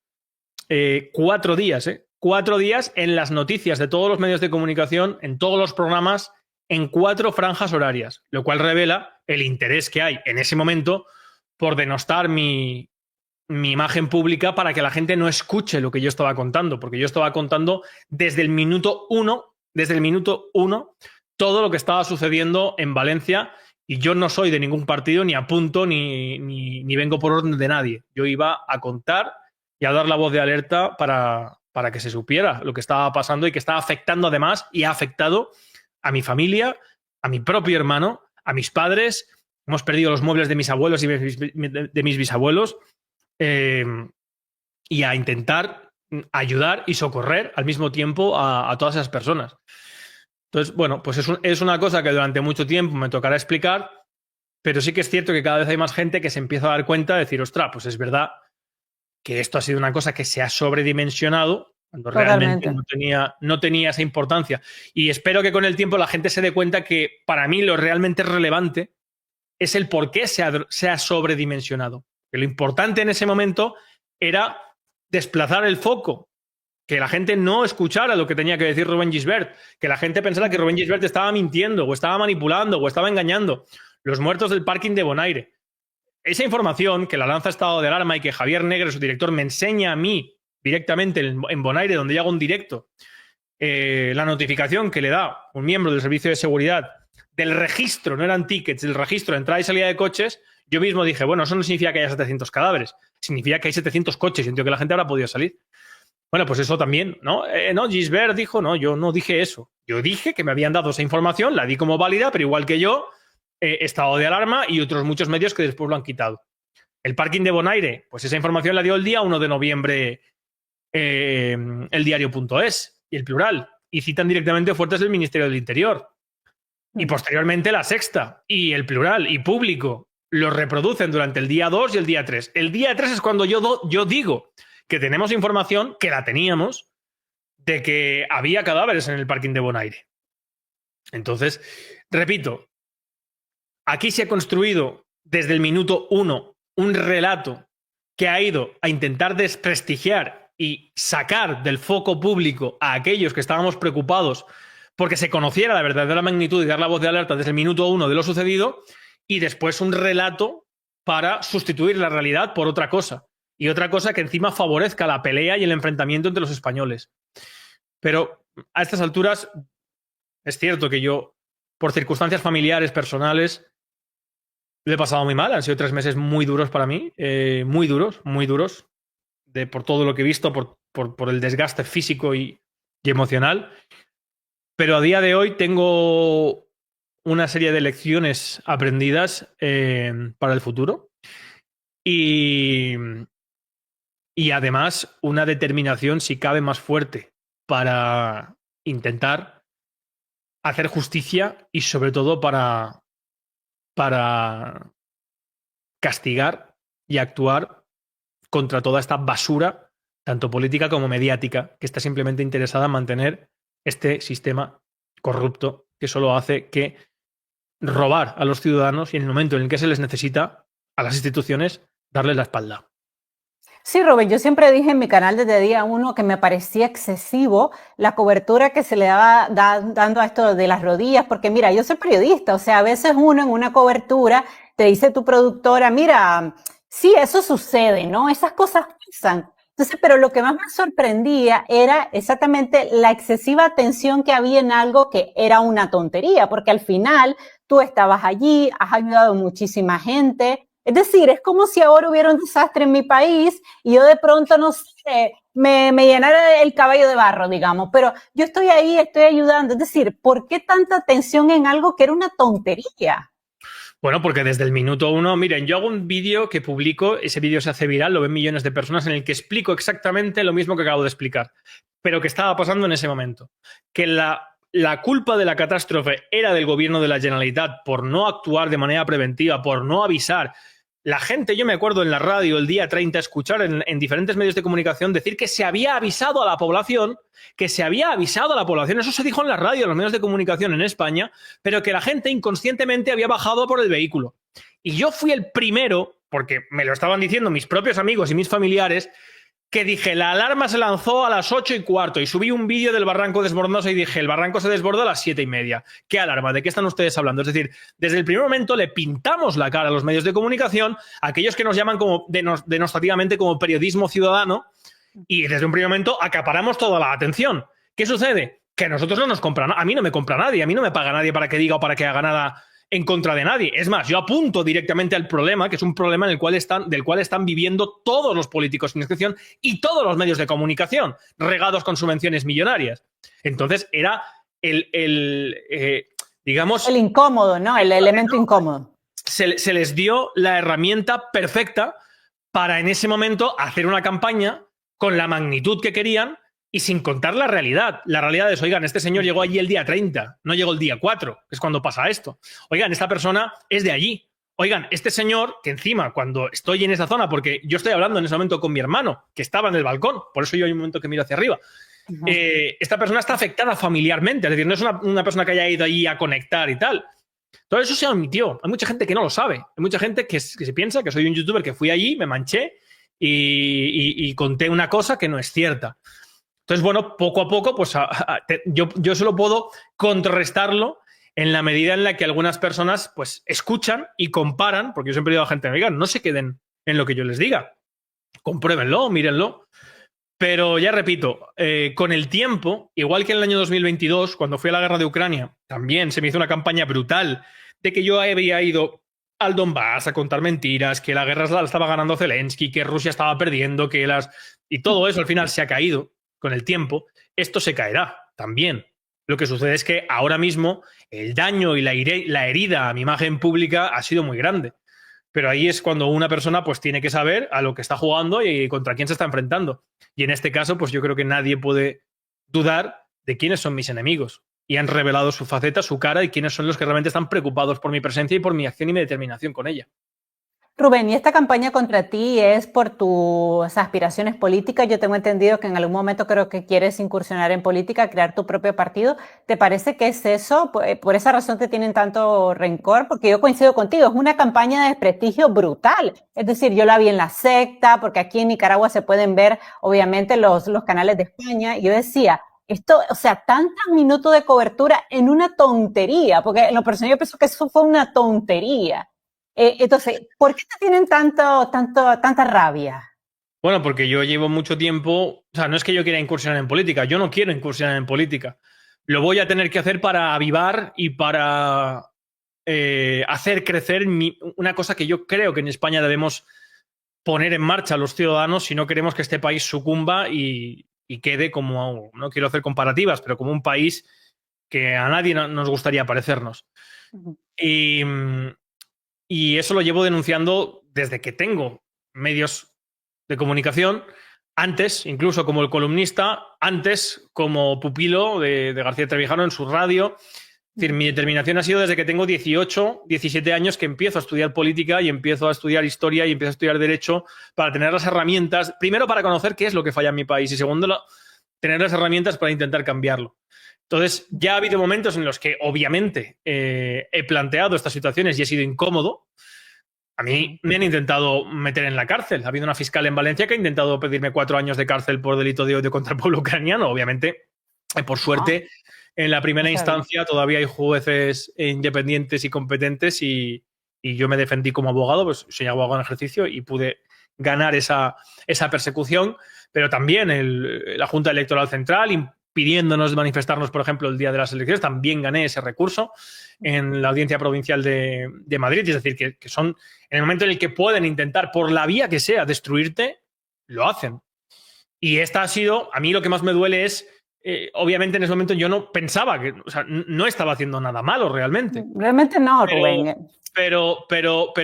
4 días, 4 días en las noticias de todos los medios de comunicación, en todos los programas, en 4 franjas horarias, lo cual revela el interés que hay en ese momento por denostar mi mi imagen pública para que la gente no escuche lo que yo estaba contando, porque yo estaba contando desde el minuto uno, todo lo que estaba sucediendo en Valencia, y yo no soy de ningún partido, ni apunto, ni vengo por orden de nadie. Yo iba a contar y a dar la voz de alerta para que se supiera lo que estaba pasando y que estaba afectando además, y ha afectado a mi familia, a mi propio hermano, a mis padres. Hemos perdido los muebles de mis abuelos y de mis bisabuelos. Y a intentar ayudar y socorrer al mismo tiempo a todas esas personas. Entonces, bueno, pues es una cosa que durante mucho tiempo me tocará explicar, pero sí que es cierto que cada vez hay más gente que se empieza a dar cuenta de decir, ostras, pues es verdad que esto ha sido una cosa que se ha sobredimensionado cuando realmente no tenía esa importancia. Y espero que con el tiempo la gente se dé cuenta que para mí lo realmente relevante es el por qué se ha sobredimensionado. Que lo importante en ese momento era desplazar el foco, que la gente no escuchara lo que tenía que decir Rubén Gisbert, que la gente pensara que Rubén Gisbert estaba mintiendo, o estaba manipulando, o estaba engañando. Los muertos del parking de Bonaire. Esa información que la lanza Estado de Alarma y que Javier Negre, su director, me enseña a mí directamente en Bonaire, donde yo hago un directo, la notificación que le da un miembro del servicio de seguridad del registro, no eran tickets, del registro de entrada y salida de coches, yo mismo dije, bueno, eso no significa que haya 700 cadáveres, significa que hay 700 coches, y entiendo que la gente habrá podido salir. Bueno, pues eso también, ¿no? No, Gisbert dijo, no, yo no dije eso. Yo dije que me habían dado esa información, la di como válida, pero igual que yo, Estado de Alarma y otros muchos medios que después lo han quitado. El parking de Bonaire, pues esa información la dio el día 1 de noviembre el diario.es y el Plural, y citan directamente fuentes del Ministerio del Interior. Y posteriormente La Sexta y el Plural y Público lo reproducen durante el día 2 y el día 3. El día 3 es cuando yo digo que tenemos información, que la teníamos, de que había cadáveres en el parking de Bonaire. Entonces, repito, aquí se ha construido desde el minuto 1 un relato que ha ido a intentar desprestigiar y sacar del foco público a aquellos que estábamos preocupados porque se conociera la verdadera magnitud y dar la voz de alerta desde el minuto 1 de lo sucedido, y después un relato para sustituir la realidad por otra cosa. Y otra cosa que encima favorezca la pelea y el enfrentamiento entre los españoles. Pero a estas alturas es cierto que yo, por circunstancias familiares, personales, lo he pasado muy mal. Han sido 3 meses muy duros para mí. Muy duros, por todo lo que he visto, por el desgaste físico y emocional. Pero a día de hoy tengo una serie de lecciones aprendidas para el futuro. Y además una determinación, si cabe, más fuerte para intentar hacer justicia y sobre todo para castigar y actuar contra toda esta basura, tanto política como mediática, que está simplemente interesada en mantener este sistema corrupto que solo hace que robar a los ciudadanos y en el momento en el que se les necesita a las instituciones darles la espalda. Sí, Robert, yo siempre dije en mi canal desde día 1 que me parecía excesivo la cobertura que se le daba dando a esto de las rodillas, porque mira, yo soy periodista, o sea, a veces uno en una cobertura te dice tu productora, mira, sí, eso sucede, ¿no? Esas cosas pasan. Entonces, pero lo que más me sorprendía era exactamente la excesiva atención que había en algo que era una tontería, porque al final tú estabas allí, has ayudado a muchísima gente. Es decir, es como si ahora hubiera un desastre en mi país y yo de pronto, no sé, me llenara el caballo de barro, digamos, pero yo estoy ahí, estoy ayudando. Es decir, ¿por qué tanta atención en algo que era una tontería? Bueno, porque desde el minuto 1, miren, yo hago un vídeo que publico, ese vídeo se hace viral, lo ven millones de personas, en el que explico exactamente lo mismo que acabo de explicar, pero que estaba pasando en ese momento. Que la culpa de la catástrofe era del gobierno de la Generalitat por no actuar de manera preventiva, por no avisar. La gente, yo me acuerdo en la radio el día 30 escuchar en diferentes medios de comunicación decir que se había avisado a la población, eso se dijo en la radio, en los medios de comunicación en España, pero que la gente inconscientemente había bajado por el vehículo. Y yo fui el primero, porque me lo estaban diciendo mis propios amigos y mis familiares, que dije, la alarma se lanzó a las 8:15 y subí un vídeo del barranco desbordándose y dije, el barranco se desbordó a las 7:30. ¿Qué alarma? ¿De qué están ustedes hablando? Es decir, desde el primer momento le pintamos la cara a los medios de comunicación, a aquellos que nos llaman como denostativamente como periodismo ciudadano, y desde un primer momento acaparamos toda la atención. ¿Qué sucede? Que a nosotros no nos compra, a mí no me compra nadie, a mí no me paga nadie para que diga o para que haga nada en contra de nadie. Es más, yo apunto directamente al problema, que es un problema del cual están viviendo todos los políticos sin excepción y todos los medios de comunicación, regados con subvenciones millonarias. Entonces, era digamos... El incómodo, ¿no? El elemento incómodo. Se les dio la herramienta perfecta para, en ese momento, hacer una campaña con la magnitud que querían y sin contar la realidad. La realidad es, oigan, este señor llegó allí el día 30, no llegó el día 4, que es cuando pasa esto. Oigan, esta persona es de allí. Oigan, este señor, que encima, cuando estoy en esa zona, porque yo estoy hablando en ese momento con mi hermano, que estaba en el balcón, por eso yo hay un momento que miro hacia arriba, esta persona está afectada familiarmente, es decir, no es una persona que haya ido allí a conectar y tal. Todo eso se omitió. Hay mucha gente que no lo sabe. Hay mucha gente que se piensa que soy un youtuber que fui allí, me manché y conté una cosa que no es cierta. Entonces, bueno, poco a poco, pues yo solo puedo contrarrestarlo en la medida en la que algunas personas pues escuchan y comparan, porque yo siempre digo a la gente, oigan, no se queden en lo que yo les diga. Compruébenlo, mírenlo. Pero ya repito, con el tiempo, igual que en el año 2022, cuando fui a la guerra de Ucrania, también se me hizo una campaña brutal de que yo había ido al Donbass a contar mentiras, que la guerra la estaba ganando Zelensky, que Rusia estaba perdiendo, y todo eso al final se ha caído con el tiempo. Esto se caerá también. Lo que sucede es que ahora mismo el daño y la herida a mi imagen pública ha sido muy grande. Pero ahí es cuando una persona pues tiene que saber a lo que está jugando y contra quién se está enfrentando. Y en este caso, pues yo creo que nadie puede dudar de quiénes son mis enemigos. Y han revelado su faceta, su cara y quiénes son los que realmente están preocupados por mi presencia y por mi acción y mi determinación con ella. Rubén, ¿y esta campaña contra ti es por tus aspiraciones políticas? Yo tengo entendido que en algún momento creo que quieres incursionar en política, crear tu propio partido. ¿Te parece que es eso? ¿Por esa razón te tienen tanto rencor? Porque yo coincido contigo, es una campaña de desprestigio brutal. Es decir, yo la vi en La Secta, porque aquí en Nicaragua se pueden ver, obviamente, los canales de España. Y yo decía, esto, o sea, tantos minutos de cobertura en una tontería, porque en lo personal yo pienso que eso fue una tontería. Entonces, ¿por qué te tienen tanta rabia? Bueno, porque yo llevo mucho tiempo, o sea, no es que yo quiera incursionar en política, yo no quiero incursionar en política. Lo voy a tener que hacer para avivar y para hacer crecer una cosa que yo creo que en España debemos poner en marcha los ciudadanos si no queremos que este país sucumba y quede como, no quiero hacer comparativas, pero como un país que a nadie nos gustaría parecernos. Y eso lo llevo denunciando desde que tengo medios de comunicación, antes, incluso como el columnista, antes como pupilo de García Trevijano en su radio. Es decir, mi determinación ha sido desde que tengo 18, 17 años que empiezo a estudiar política y empiezo a estudiar historia y empiezo a estudiar derecho para tener las herramientas, primero para conocer qué es lo que falla en mi país y segundo, tener las herramientas para intentar cambiarlo. Entonces, ya ha habido momentos en los que, obviamente, he planteado estas situaciones y he sido incómodo. A mí me han intentado meter en la cárcel. Ha habido una fiscal en Valencia que ha intentado pedirme 4 años de cárcel por delito de odio contra el pueblo ucraniano. Obviamente, por suerte, en la primera instancia todavía hay jueces independientes y competentes y yo me defendí como abogado, pues soy abogado en ejercicio y pude ganar esa persecución. Pero también la Junta Electoral Central pidiéndonos manifestarnos, por ejemplo, el día de las elecciones, también gané ese recurso en la Audiencia Provincial de Madrid. Es decir, que son, en el momento en el que pueden intentar, por la vía que sea, destruirte, lo hacen. Y esta ha sido, a mí lo que más me duele es, obviamente en ese momento yo no pensaba que, o sea, no estaba haciendo nada malo realmente. Realmente no, Rubén. Pero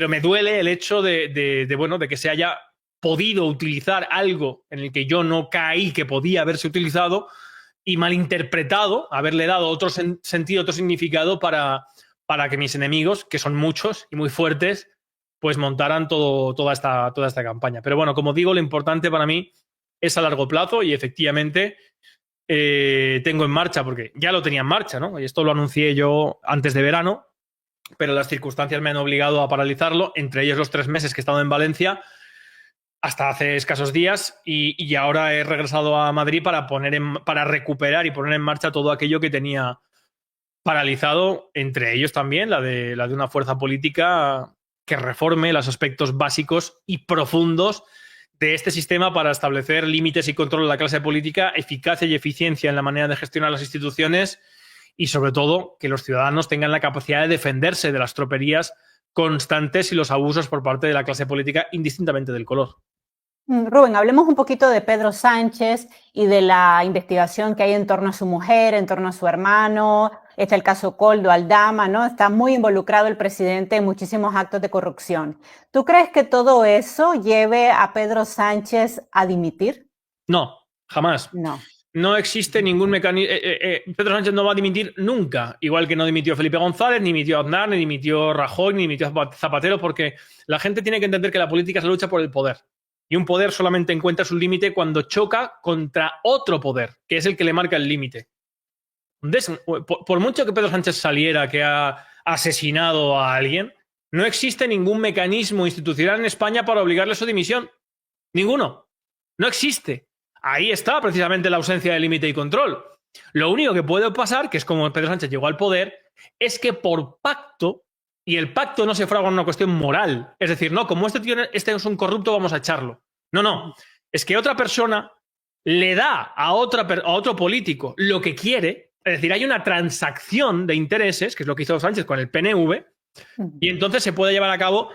me duele el hecho de que se haya podido utilizar algo en el que yo no caí que podía haberse utilizado y malinterpretado, haberle dado otro sentido, otro significado para que mis enemigos, que son muchos y muy fuertes, pues montaran toda esta campaña. Pero bueno, como digo, lo importante para mí es a largo plazo y efectivamente tengo en marcha, porque ya lo tenía en marcha, ¿no? Y esto lo anuncié yo antes de verano, pero las circunstancias me han obligado a paralizarlo, entre ellos los 3 meses que he estado en Valencia. hasta hace escasos días y ahora he regresado a Madrid para recuperar y poner en marcha todo aquello que tenía paralizado, entre ellos también la de una fuerza política que reforme los aspectos básicos y profundos de este sistema para establecer límites y control de la clase política, eficacia y eficiencia en la manera de gestionar las instituciones y, sobre todo, que los ciudadanos tengan la capacidad de defenderse de las tropelías constantes y los abusos por parte de la clase política, indistintamente del color. Rubén, hablemos un poquito de Pedro Sánchez y de la investigación que hay en torno a su mujer, en torno a su hermano. Está el caso Coldo Aldama, ¿no? Está muy involucrado el presidente en muchísimos actos de corrupción. ¿Tú crees que todo eso lleve a Pedro Sánchez a dimitir? No, jamás. No. No existe ningún mecanismo. Pedro Sánchez no va a dimitir nunca, igual que no dimitió Felipe González, ni dimitió Aznar, ni dimitió Rajoy, ni dimitió Zapatero, porque la gente tiene que entender que la política es la lucha por el poder. Y un poder solamente encuentra su límite cuando choca contra otro poder, que es el que le marca el límite. Por mucho que Pedro Sánchez saliera que ha asesinado a alguien, no existe ningún mecanismo institucional en España para obligarle a su dimisión. Ninguno. No existe. Ahí está precisamente la ausencia de límite y control. Lo único que puede pasar, que es como Pedro Sánchez llegó al poder, es que por pacto, y el pacto no se fragua en una cuestión moral, es decir, no, como este tío este es un corrupto, vamos a echarlo. No. Es que otra persona le da a otro político lo que quiere, es decir, hay una transacción de intereses, que es lo que hizo Sánchez con el PNV, y entonces se puede llevar a cabo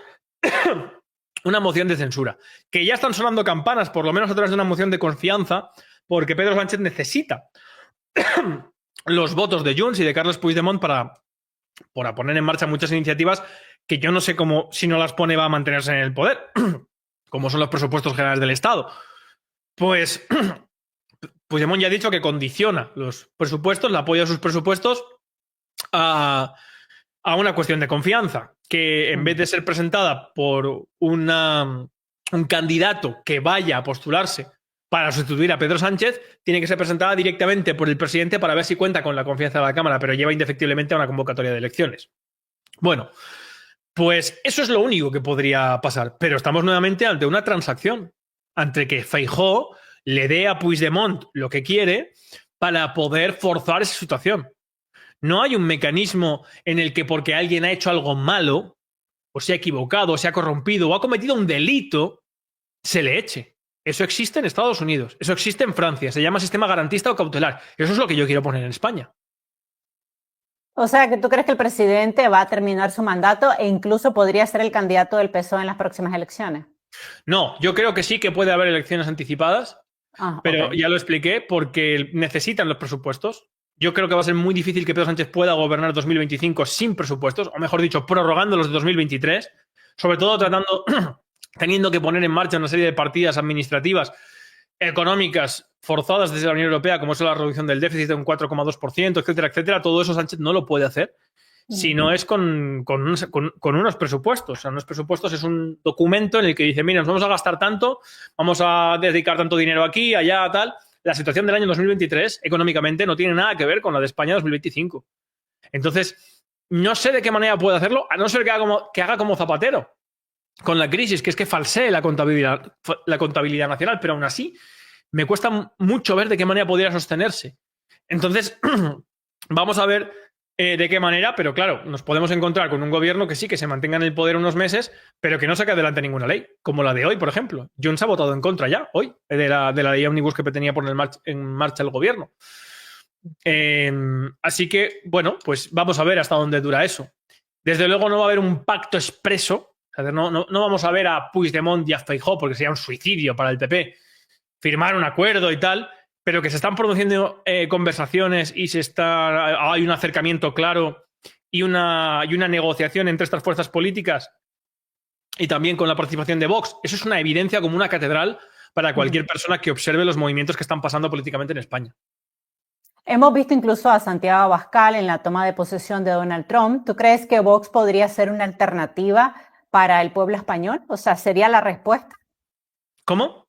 una moción de censura. Que ya están sonando campanas, por lo menos a través de una moción de confianza, porque Pedro Sánchez necesita los votos de Junts y de Carles Puigdemont para poner en marcha muchas iniciativas que yo no sé cómo, si no las pone, va a mantenerse en el poder, como son los presupuestos generales del Estado. Pues Puigdemont ya ha dicho que condiciona los presupuestos, el apoyo a sus presupuestos a una cuestión de confianza, que en vez de ser presentada por un candidato que vaya a postularse para sustituir a Pedro Sánchez, tiene que ser presentada directamente por el presidente para ver si cuenta con la confianza de la Cámara, pero lleva indefectiblemente a una convocatoria de elecciones. Bueno, pues eso es lo único que podría pasar, pero estamos nuevamente ante una transacción, ante que Feijóo le dé a Puigdemont lo que quiere para poder forzar esa situación. No hay un mecanismo en el que porque alguien ha hecho algo malo, o se ha equivocado, o se ha corrompido, o ha cometido un delito, se le eche. Eso existe en Estados Unidos, eso existe en Francia, se llama sistema garantista o cautelar. Eso es lo que yo quiero poner en España. O sea, que tú crees que el presidente va a terminar su mandato e incluso podría ser el candidato del PSOE en las próximas elecciones. No, yo creo que sí que puede haber elecciones anticipadas, pero Okay. ya lo expliqué, porque necesitan los presupuestos. Yo creo que va a ser muy difícil que Pedro Sánchez pueda gobernar 2025 sin presupuestos, o mejor dicho, prorrogando los de 2023, sobre todo teniendo que poner en marcha una serie de partidas administrativas económicas forzadas desde la Unión Europea, como es la reducción del déficit de un 4,2%, etcétera, etcétera. Todo eso Sánchez no lo puede hacer si no es con unos presupuestos. O sea, unos presupuestos es un documento en el que dice, mira, nos vamos a gastar tanto, vamos a dedicar tanto dinero aquí, allá, tal. La situación del año 2023 económicamente no tiene nada que ver con la de España 2025. Entonces, no sé de qué manera puede hacerlo, a no ser que haga como Zapatero con la crisis, que es que falsee la contabilidad nacional, pero aún así me cuesta mucho ver de qué manera podría sostenerse. Entonces, vamos a ver de qué manera, pero claro, nos podemos encontrar con un gobierno que sí, que se mantenga en el poder unos meses, pero que no saque adelante ninguna ley, como la de hoy, por ejemplo. Junts ha votado en contra ya, hoy, de la ley Omnibus que pretendía poner en marcha el gobierno. Así que, bueno, pues vamos a ver hasta dónde dura eso. Desde luego no va a haber un pacto expreso. No vamos a ver a Puigdemont y a Feijóo, porque sería un suicidio para el PP, firmar un acuerdo y tal, pero que se están produciendo conversaciones y hay un acercamiento claro y una negociación entre estas fuerzas políticas y también con la participación de Vox. Eso es una evidencia como una catedral para cualquier persona que observe los movimientos que están pasando políticamente en España. Hemos visto incluso a Santiago Abascal en la toma de posesión de Donald Trump. ¿Tú crees que Vox podría ser una alternativa para el pueblo español? O sea, ¿sería la respuesta? ¿Cómo?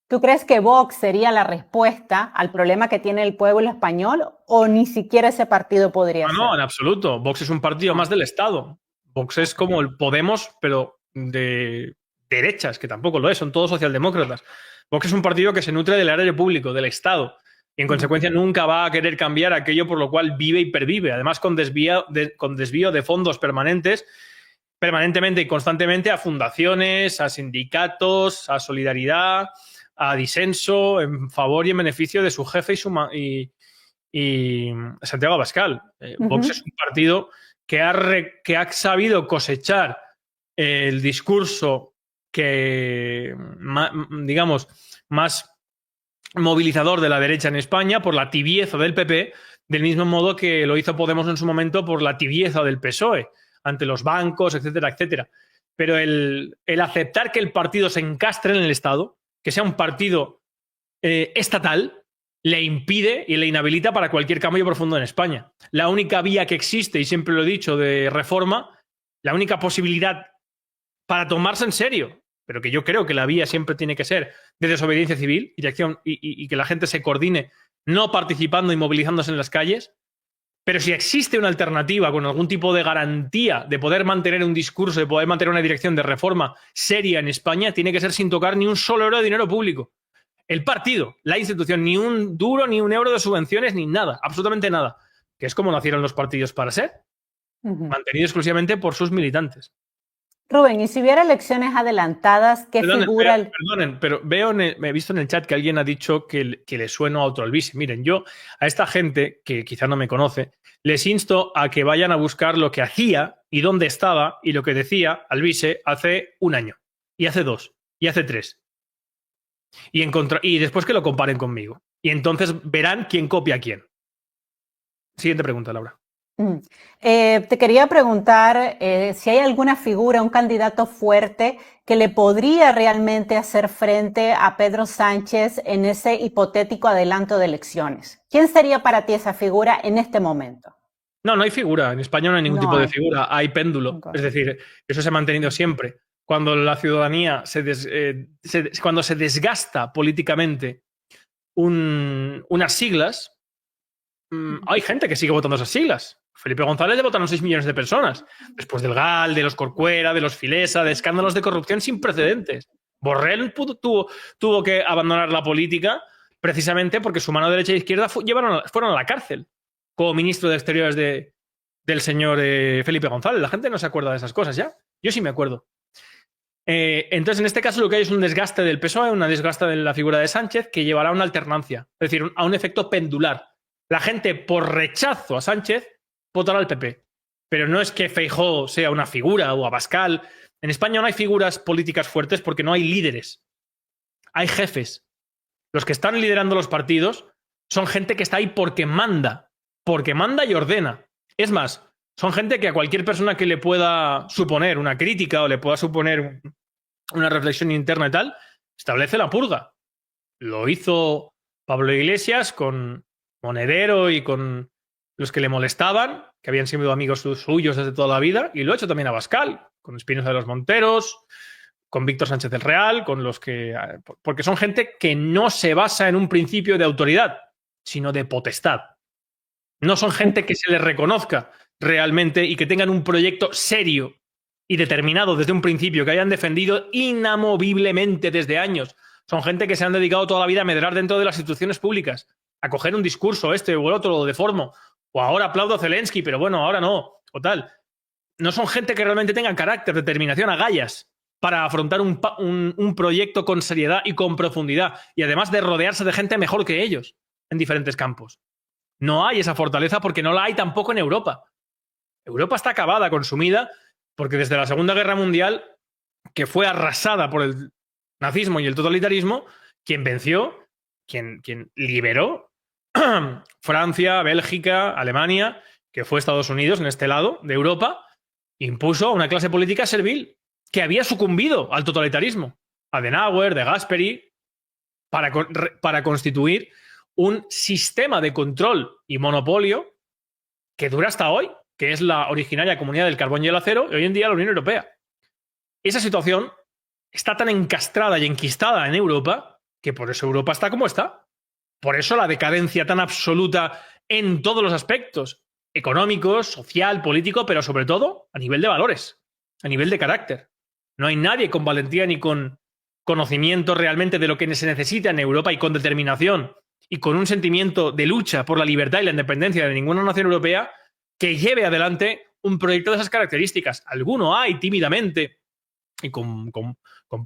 ¿Tú crees que Vox sería la respuesta al problema que tiene el pueblo español o ni siquiera ese partido podría ser? No, en absoluto. Vox es un partido más del Estado. Vox es como el Podemos, pero de derechas, que tampoco lo es, son todos socialdemócratas. Vox es un partido que se nutre del erario público, del Estado, y en consecuencia nunca va a querer cambiar aquello por lo cual vive y pervive, además con desvío de fondos permanentemente y constantemente a fundaciones, a sindicatos, a Solidaridad, a Disenso, en favor y en beneficio de su jefe y Santiago Abascal. Vox es un partido que ha sabido cosechar el discurso que, digamos, más movilizador de la derecha en España por la tibieza del PP, del mismo modo que lo hizo Podemos en su momento por la tibieza del PSOE ante los bancos, etcétera, etcétera. Pero el aceptar que el partido se encastre en el Estado, que sea un partido estatal, le impide y le inhabilita para cualquier cambio profundo en España. La única vía que existe, y siempre lo he dicho, de reforma, la única posibilidad para tomarse en serio, pero que yo creo que la vía siempre tiene que ser de desobediencia civil y de acción y que la gente se coordine no participando y movilizándose en las calles. Pero si existe una alternativa con algún tipo de garantía de poder mantener un discurso, de poder mantener una dirección de reforma seria en España, tiene que ser sin tocar ni un solo euro de dinero público. El partido, la institución, ni un duro, ni un euro de subvenciones, ni nada, absolutamente nada. Que es como nacieron los partidos para ser, mantenido exclusivamente por sus militantes. Rubén, y si hubiera elecciones adelantadas, ¿qué figura? Perdonen, pero me he visto en el chat que alguien ha dicho que le sueno a otro Alvise. Miren, yo a esta gente, que quizá no me conoce, les insto a que vayan a buscar lo que hacía y dónde estaba y lo que decía Alvise hace un año, y hace 2, y hace 3. Y después que lo comparen conmigo. Y entonces verán quién copia a quién. Siguiente pregunta, Laura. Te quería preguntar si hay alguna figura, un candidato fuerte que le podría realmente hacer frente a Pedro Sánchez en ese hipotético adelanto de elecciones. ¿Quién sería para ti esa figura en este momento? No hay figura. En España no hay ningún tipo de figura. Hay péndulo. Es decir, eso se ha mantenido siempre. Cuando la ciudadanía cuando se desgasta políticamente unas siglas, hay gente que sigue votando esas siglas. Felipe González le votaron 6 millones de personas. Después del GAL, de los Corcuera, de los Filesa, de escándalos de corrupción sin precedentes. Borrell tuvo que abandonar la política precisamente porque su mano derecha e izquierda fueron a la cárcel como ministro de Exteriores del señor Felipe González. La gente no se acuerda de esas cosas ya. Yo sí me acuerdo. Entonces, en este caso, lo que hay es un desgaste del PSOE, una desgaste de la figura de Sánchez que llevará a una alternancia, es decir, a un efecto pendular. La gente, por rechazo a Sánchez, votará al PP. Pero no es que Feijóo sea una figura o Abascal. En España no hay figuras políticas fuertes porque no hay líderes. Hay jefes. Los que están liderando los partidos son gente que está ahí porque manda y ordena. Es más, son gente que a cualquier persona que le pueda suponer una crítica o le pueda suponer una reflexión interna y tal, establece la purga. Lo hizo Pablo Iglesias con Monedero y con los que le molestaban, que habían sido amigos suyos desde toda la vida, y lo ha hecho también Abascal, con Espinosa de los Monteros, con Víctor Sánchez del Real, con los que... Porque son gente que no se basa en un principio de autoridad, sino de potestad. No son gente que se les reconozca realmente y que tengan un proyecto serio y determinado desde un principio, que hayan defendido inamoviblemente desde años. Son gente que se han dedicado toda la vida a medrar dentro de las instituciones públicas, a coger un discurso este o el otro, o de forma, o ahora aplaudo a Zelensky, pero bueno, ahora no, o tal. No son gente que realmente tengan carácter, determinación, agallas para afrontar un proyecto con seriedad y con profundidad, y además de rodearse de gente mejor que ellos en diferentes campos. No hay esa fortaleza porque no la hay tampoco en Europa. Europa está acabada, consumida, porque desde la Segunda Guerra Mundial, que fue arrasada por el nazismo y el totalitarismo, quien venció, quien liberó, Francia, Bélgica, Alemania, que fue Estados Unidos en este lado de Europa, impuso a una clase política servil que había sucumbido al totalitarismo, Adenauer, de Gasperi, para constituir un sistema de control y monopolio que dura hasta hoy, que es la originaria Comunidad del Carbón y el Acero, y hoy en día la Unión Europea. Esa situación está tan encastrada y enquistada en Europa que por eso Europa está como está. Por eso la decadencia tan absoluta en todos los aspectos, económicos, social, político, pero sobre todo a nivel de valores, a nivel de carácter. No hay nadie con valentía ni con conocimiento realmente de lo que se necesita en Europa y con determinación y con un sentimiento de lucha por la libertad y la independencia de ninguna nación europea que lleve adelante un proyecto de esas características. Alguno hay tímidamente y con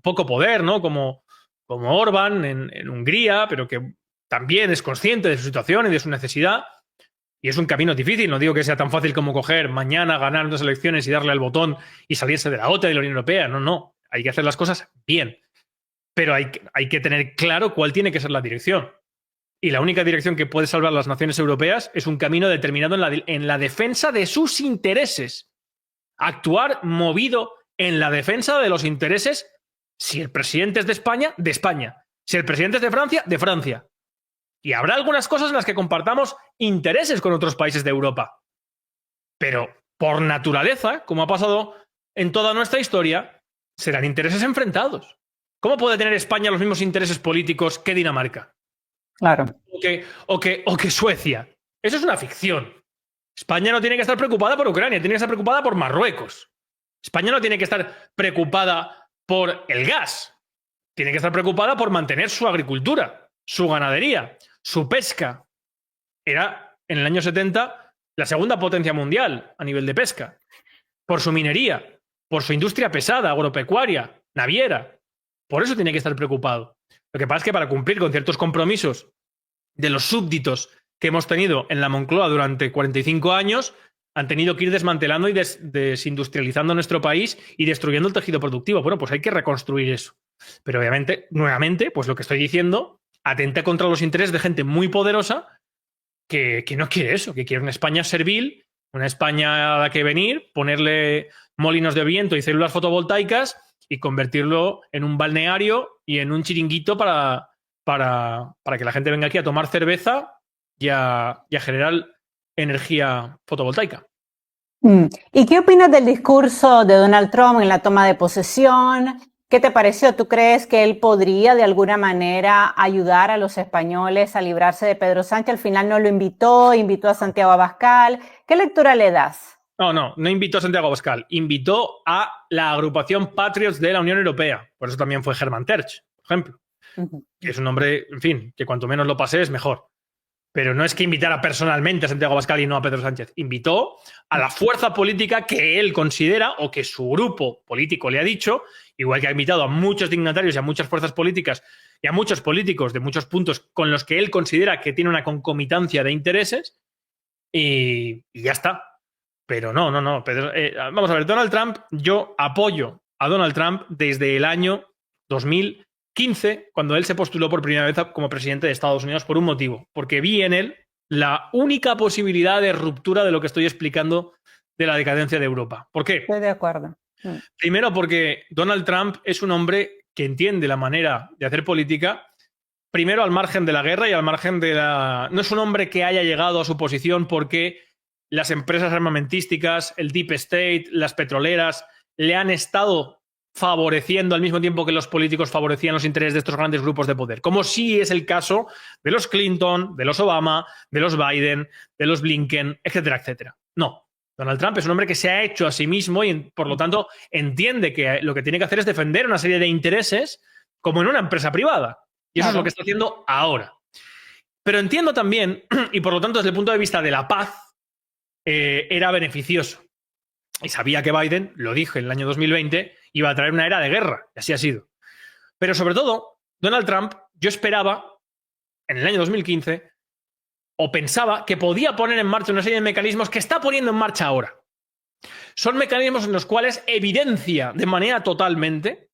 poco poder, ¿no? Como Orbán en Hungría, pero que también es consciente de su situación y de su necesidad. Y es un camino difícil, no digo que sea tan fácil como coger mañana, ganar unas elecciones y darle al botón y salirse de la OTAN y de la Unión Europea. No, no. Hay que hacer las cosas bien. Pero hay que tener claro cuál tiene que ser la dirección. Y la única dirección que puede salvar a las naciones europeas es un camino determinado en la defensa de sus intereses. Actuar movido en la defensa de los intereses, si el presidente es de España, de España. Si el presidente es de Francia, de Francia. Y habrá algunas cosas en las que compartamos intereses con otros países de Europa. Pero por naturaleza, como ha pasado en toda nuestra historia, serán intereses enfrentados. ¿Cómo puede tener España los mismos intereses políticos que Dinamarca? Claro. O que Suecia. Eso es una ficción. España no tiene que estar preocupada por Ucrania, tiene que estar preocupada por Marruecos. España no tiene que estar preocupada por el gas. Tiene que estar preocupada por mantener su agricultura, su ganadería, su pesca. Era, en el año 70, la segunda potencia mundial a nivel de pesca. Por su minería, por su industria pesada, agropecuaria, naviera. Por eso tiene que estar preocupado. Lo que pasa es que para cumplir con ciertos compromisos de los súbditos que hemos tenido en la Moncloa durante 45 años, han tenido que ir desmantelando y desindustrializando nuestro país y destruyendo el tejido productivo. Bueno, pues hay que reconstruir eso. Pero obviamente, nuevamente, pues lo que estoy diciendo atenta contra los intereses de gente muy poderosa que no quiere eso, que quiere una España servil, una España a la que venir, ponerle molinos de viento y células fotovoltaicas y convertirlo en un balneario y en un chiringuito para que la gente venga aquí a tomar cerveza y a generar energía fotovoltaica. ¿Y qué opinas del discurso de Donald Trump en la toma de posesión? ¿Qué te pareció? ¿Tú crees que él podría de alguna manera ayudar a los españoles a librarse de Pedro Sánchez? Al final no lo invitó, invitó a Santiago Abascal. ¿Qué lectura le das? No invitó a Santiago Abascal, invitó a la agrupación Patriots de la Unión Europea. Por eso también fue Hermann Tertsch, por ejemplo. Que es un hombre, en fin, que cuanto menos lo pase es mejor. Pero no es que invitara personalmente a Santiago Abascal y no a Pedro Sánchez. Invitó a la fuerza política que él considera o que su grupo político le ha dicho, igual que ha invitado a muchos dignatarios y a muchas fuerzas políticas y a muchos políticos de muchos puntos con los que él considera que tiene una concomitancia de intereses y ya está. Pero no. Pedro, vamos a ver, Donald Trump, yo apoyo a Donald Trump desde el año 2015, cuando él se postuló por primera vez como presidente de Estados Unidos por un motivo, porque vi en él la única posibilidad de ruptura de lo que estoy explicando de la decadencia de Europa. ¿Por qué? Estoy de acuerdo. Primero porque Donald Trump es un hombre que entiende la manera de hacer política, primero al margen de la guerra y al margen de la... No es un hombre que haya llegado a su posición porque las empresas armamentísticas, el Deep State, las petroleras, le han estado favoreciendo al mismo tiempo que los políticos favorecían los intereses de estos grandes grupos de poder. Como sí es el caso de los Clinton, de los Obama, de los Biden, de los Blinken, etcétera, etcétera. No. Donald Trump es un hombre que se ha hecho a sí mismo y, por lo tanto, entiende que lo que tiene que hacer es defender una serie de intereses como en una empresa privada. Y eso es lo que está haciendo ahora. Pero entiendo también, y por lo tanto, desde el punto de vista de la paz, era beneficioso. Y sabía que Biden, lo dije en el año 2020, iba a traer una era de guerra. Y así ha sido. Pero sobre todo, Donald Trump, yo esperaba, en el año 2015, o pensaba que podía poner en marcha una serie de mecanismos que está poniendo en marcha ahora. Son mecanismos en los cuales evidencia de manera totalmente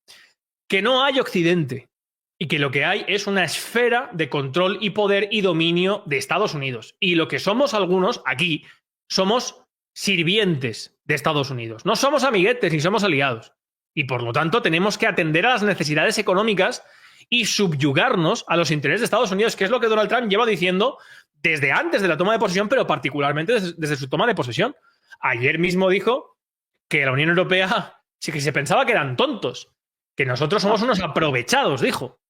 que no hay Occidente y que lo que hay es una esfera de control y poder y dominio de Estados Unidos. Y lo que somos algunos aquí somos sirvientes de Estados Unidos. No somos amiguetes ni somos aliados. Y por lo tanto tenemos que atender a las necesidades económicas y subyugarnos a los intereses de Estados Unidos, que es lo que Donald Trump lleva diciendo desde antes de la toma de posesión, pero particularmente desde su toma de posesión. Ayer mismo dijo que la Unión Europea sí que se pensaba que eran tontos, que nosotros somos unos aprovechados, dijo.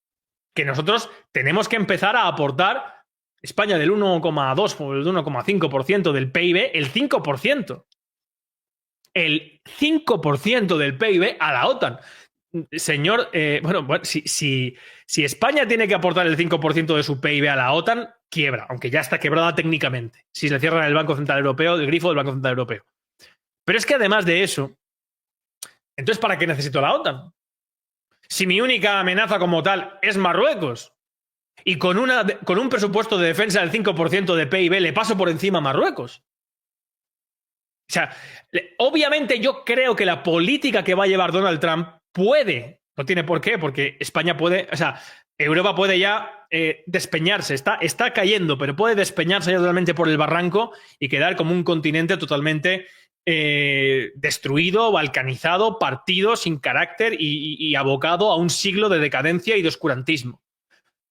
Que nosotros tenemos que empezar a aportar España del 1,2 o el 1,5% del PIB, el 5%. el 5% del PIB a la OTAN. Señor, si España tiene que aportar el 5% de su PIB a la OTAN, quiebra, aunque ya está quebrada técnicamente. Si le cierran el Banco Central Europeo, el grifo del Banco Central Europeo. Pero es que además de eso, entonces, ¿para qué necesito la OTAN? Si mi única amenaza como tal es Marruecos y con un presupuesto de defensa del 5% de PIB le paso por encima a Marruecos. O sea, obviamente yo creo que la política que va a llevar Donald Trump puede, no tiene por qué, porque España puede, o sea, Europa puede ya despeñarse, está cayendo, pero puede despeñarse ya totalmente por el barranco y quedar como un continente totalmente destruido, balcanizado, partido, sin carácter y abocado a un siglo de decadencia y de oscurantismo.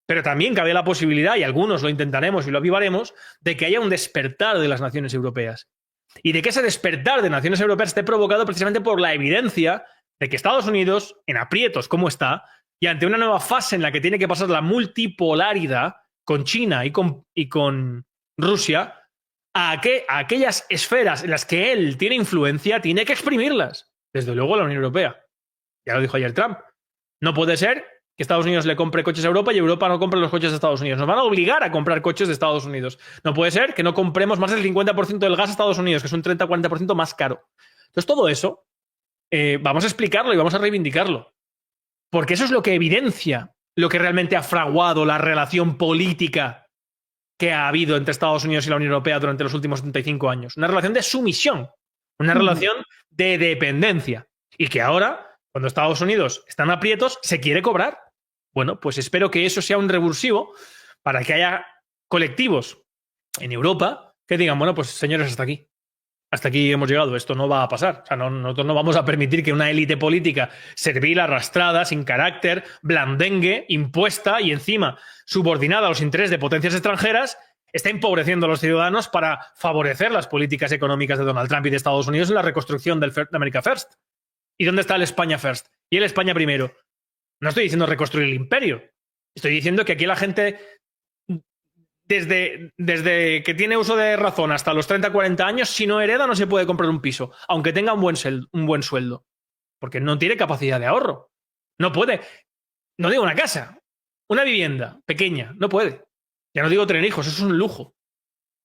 Pero también cabe la posibilidad, y algunos lo intentaremos y lo avivaremos, de que haya un despertar de las naciones europeas. Y de que ese despertar de naciones europeas esté provocado precisamente por la evidencia de que Estados Unidos, en aprietos como está, y ante una nueva fase en la que tiene que pasar la multipolaridad con China y con Rusia, a aquellas esferas en las que él tiene influencia, tiene que exprimirlas. Desde luego la Unión Europea. Ya lo dijo ayer Trump. No puede ser que Estados Unidos le compre coches a Europa y Europa no compre los coches de Estados Unidos. Nos van a obligar a comprar coches de Estados Unidos. No puede ser que no compremos más del 50% del gas a Estados Unidos, que es un 30-40% más caro. Entonces todo eso vamos a explicarlo y vamos a reivindicarlo. Porque eso es lo que evidencia lo que realmente ha fraguado la relación política que ha habido entre Estados Unidos y la Unión Europea durante los últimos 75 años. Una relación de sumisión, una relación de dependencia. Y que ahora, cuando Estados Unidos está en aprietos, se quiere cobrar. Bueno, pues espero que eso sea un revulsivo para que haya colectivos en Europa que digan, bueno, pues señores, hasta aquí. Hasta aquí hemos llegado, esto no va a pasar. O sea, nosotros no vamos a permitir que una élite política servil, arrastrada, sin carácter, blandengue, impuesta y encima subordinada a los intereses de potencias extranjeras, está empobreciendo a los ciudadanos para favorecer las políticas económicas de Donald Trump y de Estados Unidos en la reconstrucción del America First. ¿Y dónde está el España First? Y el España primero. No estoy diciendo reconstruir el imperio. Estoy diciendo que aquí la gente, desde que tiene uso de razón hasta los 30, 40 años, si no hereda no se puede comprar un piso, aunque tenga un buen sueldo. Porque no tiene capacidad de ahorro. No puede. No digo una casa, una vivienda pequeña. No puede. Ya no digo tener hijos, eso es un lujo.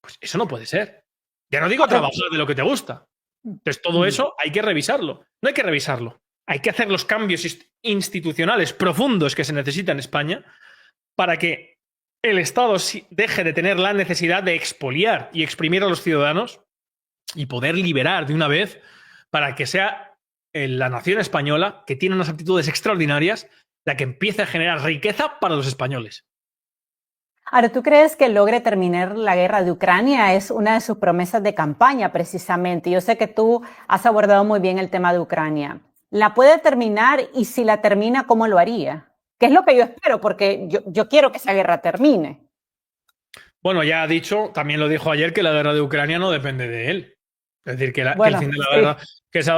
Pues eso no puede ser. Ya no digo trabajar de lo que te gusta. Entonces todo eso hay que revisarlo. No hay que revisarlo. Hay que hacer los cambios institucionales profundos que se necesitan en España para que el Estado deje de tener la necesidad de expoliar y exprimir a los ciudadanos y poder liberar de una vez para que sea la nación española, que tiene unas aptitudes extraordinarias, la que empiece a generar riqueza para los españoles. Ahora, ¿tú crees que logre terminar la guerra de Ucrania? Es una de sus promesas de campaña, precisamente. Yo sé que tú has abordado muy bien el tema de Ucrania. ¿La puede terminar? Y si la termina, ¿cómo lo haría? ¿Qué es lo que yo espero? Porque yo quiero que esa guerra termine. Bueno, ya ha dicho, también lo dijo ayer, que la guerra de Ucrania no depende de él. Es decir, que el fin de la guerra, que es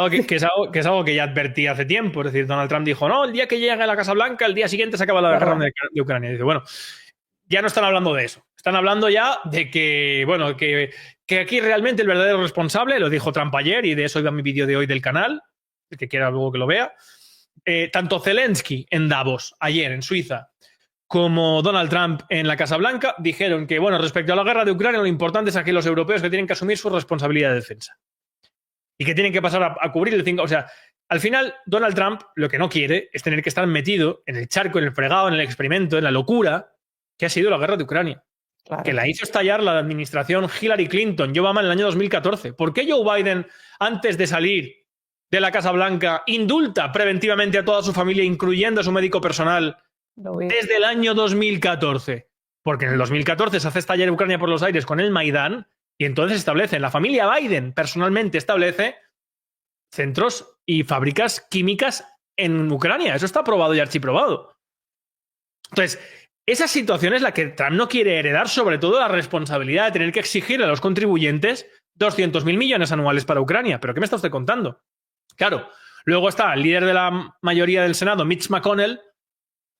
algo que ya advertí hace tiempo. Es decir, Donald Trump dijo, no, el día que llegue a la Casa Blanca, el día siguiente se acaba la guerra de Ucrania. Y dice, bueno, ya no están hablando de eso. Están hablando ya de que, bueno, que aquí realmente el verdadero responsable, lo dijo Trump ayer, y de eso iba mi vídeo de hoy del canal, el que quiera luego que lo vea, tanto Zelensky en Davos, ayer en Suiza, como Donald Trump en la Casa Blanca, dijeron que, bueno, respecto a la guerra de Ucrania, lo importante es aquí los europeos que tienen que asumir su responsabilidad de defensa. Y que tienen que pasar a cubrir el 5%. O sea, al final, Donald Trump lo que no quiere es tener que estar metido en el charco, en el fregado, en el experimento, en la locura que ha sido la guerra de Ucrania. Claro. Que la hizo estallar la administración Hillary Clinton, Joe Obama en el año 2014. ¿Por qué Joe Biden, antes de salir de la Casa Blanca, indulta preventivamente a toda su familia, incluyendo a su médico personal, desde el año 2014? Porque en el 2014 se hace estallar Ucrania por los aires con el Maidán y entonces establece, la familia Biden personalmente establece centros y fábricas químicas en Ucrania. Eso está aprobado y archiprobado. Entonces, esa situación es la que Trump no quiere heredar, sobre todo la responsabilidad de tener que exigir a los contribuyentes 200.000 millones anuales para Ucrania. ¿Pero qué me está usted contando? Claro, luego está el líder de la mayoría del Senado, Mitch McConnell,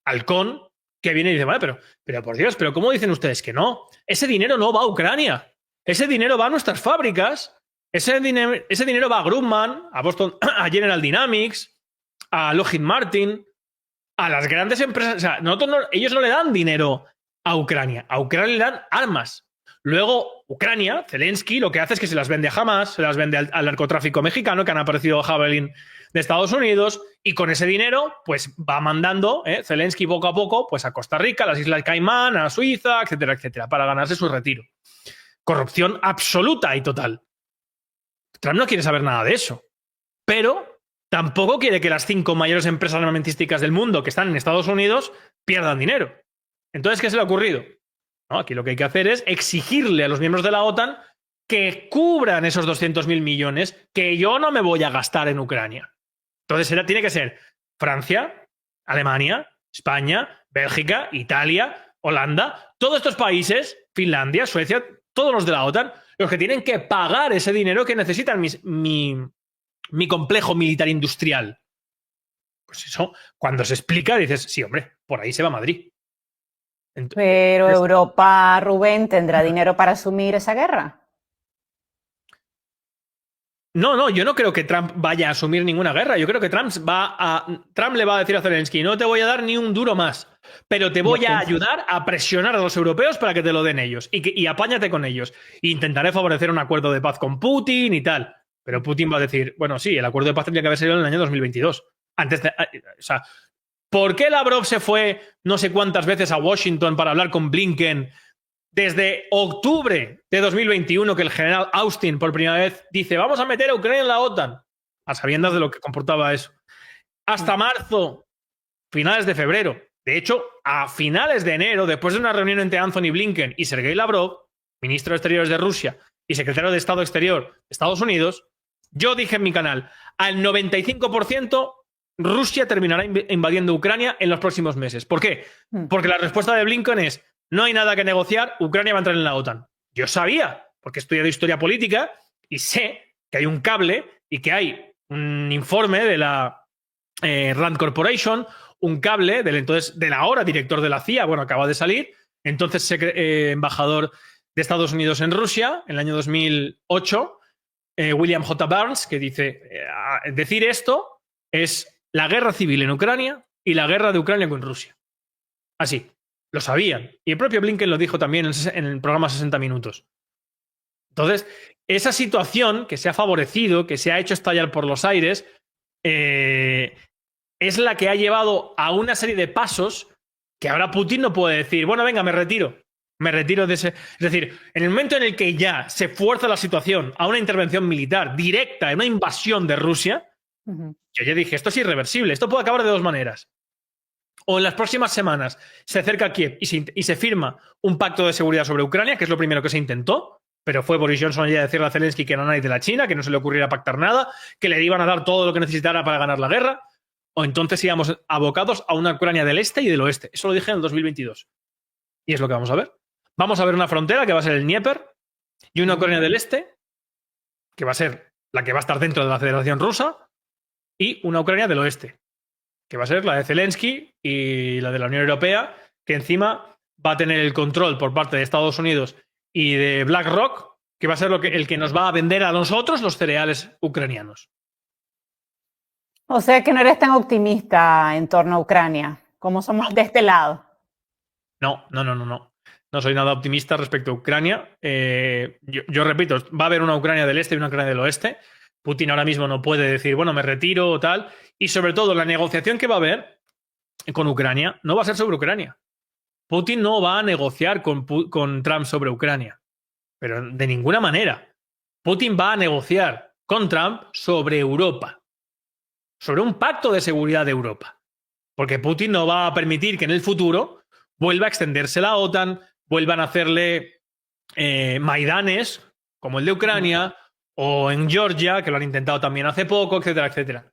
halcón, que viene y dice, vale, pero por Dios, ¿pero cómo dicen ustedes que no? Ese dinero no va a Ucrania. Ese dinero va a nuestras fábricas Ese dinero va a Grumman, a Boston, a General Dynamics, a Lockheed Martin, a las grandes empresas. O sea, ellos no le dan dinero a Ucrania le dan armas. Luego, Ucrania, Zelensky, lo que hace es que se las vende a Hamas, se las vende al narcotráfico mexicano, que han aparecido Javelin de Estados Unidos, y con ese dinero, pues va mandando Zelensky poco a poco pues a Costa Rica, a las Islas Caimán, a Suiza, etcétera, etcétera, para ganarse su retiro. Corrupción absoluta y total. Trump no quiere saber nada de eso, pero tampoco quiere que las 5 mayores empresas armamentísticas del mundo que están en Estados Unidos pierdan dinero. Entonces, ¿qué se le ha ocurrido? No, aquí lo que hay que hacer es exigirle a los miembros de la OTAN que cubran esos 200.000 millones que yo no me voy a gastar en Ucrania. Entonces tiene que ser Francia, Alemania, España, Bélgica, Italia, Holanda, todos estos países, Finlandia, Suecia, todos los de la OTAN, los que tienen que pagar ese dinero que necesitan mi complejo militar industrial. Pues eso, cuando se explica, dices, sí, hombre, por ahí se va Madrid. Pero Europa, Rubén, ¿tendrá dinero para asumir esa guerra? No, yo no creo que Trump vaya a asumir ninguna guerra. Yo creo que Trump le va a decir a Zelensky, no te voy a dar ni un duro más, pero te voy a ayudar a presionar a los europeos para que te lo den ellos y apáñate con ellos. Intentaré favorecer un acuerdo de paz con Putin y tal. Pero Putin va a decir, bueno, sí, el acuerdo de paz tendría que haber salido en el año 2022. O sea, ¿por qué Lavrov se fue no sé cuántas veces a Washington para hablar con Blinken desde octubre de 2021 que el general Austin por primera vez dice vamos a meter a Ucrania en la OTAN, a sabiendas de lo que comportaba eso? Hasta marzo, finales de febrero. De hecho, a finales de enero, después de una reunión entre Anthony Blinken y Sergei Lavrov, ministro de Exteriores de Rusia y secretario de Estado Exterior de Estados Unidos, yo dije en mi canal, al 95% Rusia terminará invadiendo Ucrania en los próximos meses. ¿Por qué? Porque la respuesta de Blinken es no hay nada que negociar, Ucrania va a entrar en la OTAN. Yo sabía, porque he estudiado historia política y sé que hay un cable y que hay un informe de la Rand Corporation, un cable del ahora director de la CIA, bueno, acaba de salir, entonces embajador de Estados Unidos en Rusia, en el año 2008, William J. Burns, que dice, decir esto es la guerra civil en Ucrania y la guerra de Ucrania con Rusia. Así, lo sabían. Y el propio Blinken lo dijo también en el programa 60 Minutos. Entonces, esa situación que se ha favorecido, que se ha hecho estallar por los aires, es la que ha llevado a una serie de pasos que ahora Putin no puede decir, bueno, venga, me retiro de ese. Es decir, en el momento en el que ya se fuerza la situación a una intervención militar directa, en una invasión de Rusia, yo ya dije, esto es irreversible, esto puede acabar de dos maneras. O en las próximas semanas se acerca a Kiev y se firma un pacto de seguridad sobre Ucrania, que es lo primero que se intentó, pero fue Boris Johnson ya decirle a Zelensky que no nadie de la China, que no se le ocurriera pactar nada, que le iban a dar todo lo que necesitara para ganar la guerra, o entonces íbamos abocados a una Ucrania del este y del oeste. Eso lo dije en el 2022. Y es lo que vamos a ver. Vamos a ver una frontera que va a ser el Dnieper y una Ucrania del este, que va a ser la que va a estar dentro de la Federación Rusa, y una Ucrania del oeste, que va a ser la de Zelensky y la de la Unión Europea, que encima va a tener el control por parte de Estados Unidos y de BlackRock, que va a ser el que nos va a vender a nosotros los cereales ucranianos. O sea que no eres tan optimista en torno a Ucrania, como somos de este lado. No. No soy nada optimista respecto a Ucrania. Yo repito, va a haber una Ucrania del este y una Ucrania del oeste. Putin ahora mismo no puede decir, bueno, me retiro o tal. Y sobre todo, la negociación que va a haber con Ucrania no va a ser sobre Ucrania. Putin no va a negociar con Trump sobre Ucrania. Pero de ninguna manera. Putin va a negociar con Trump sobre Europa. Sobre un pacto de seguridad de Europa. Porque Putin no va a permitir que en el futuro vuelva a extenderse la OTAN, vuelvan a hacerle maidanes como el de Ucrania o en Georgia, que lo han intentado también hace poco, etcétera, etcétera.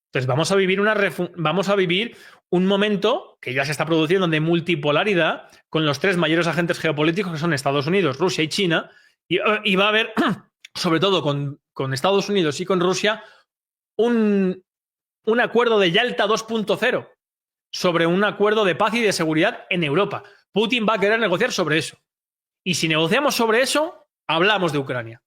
Entonces vamos a vivir un momento que ya se está produciendo de multipolaridad con los tres mayores agentes geopolíticos que son Estados Unidos, Rusia y China, y va a haber, sobre todo con Estados Unidos y con Rusia, un acuerdo de Yalta 2.0 sobre un acuerdo de paz y de seguridad en Europa. Putin va a querer negociar sobre eso. Y si negociamos sobre eso, hablamos de Ucrania.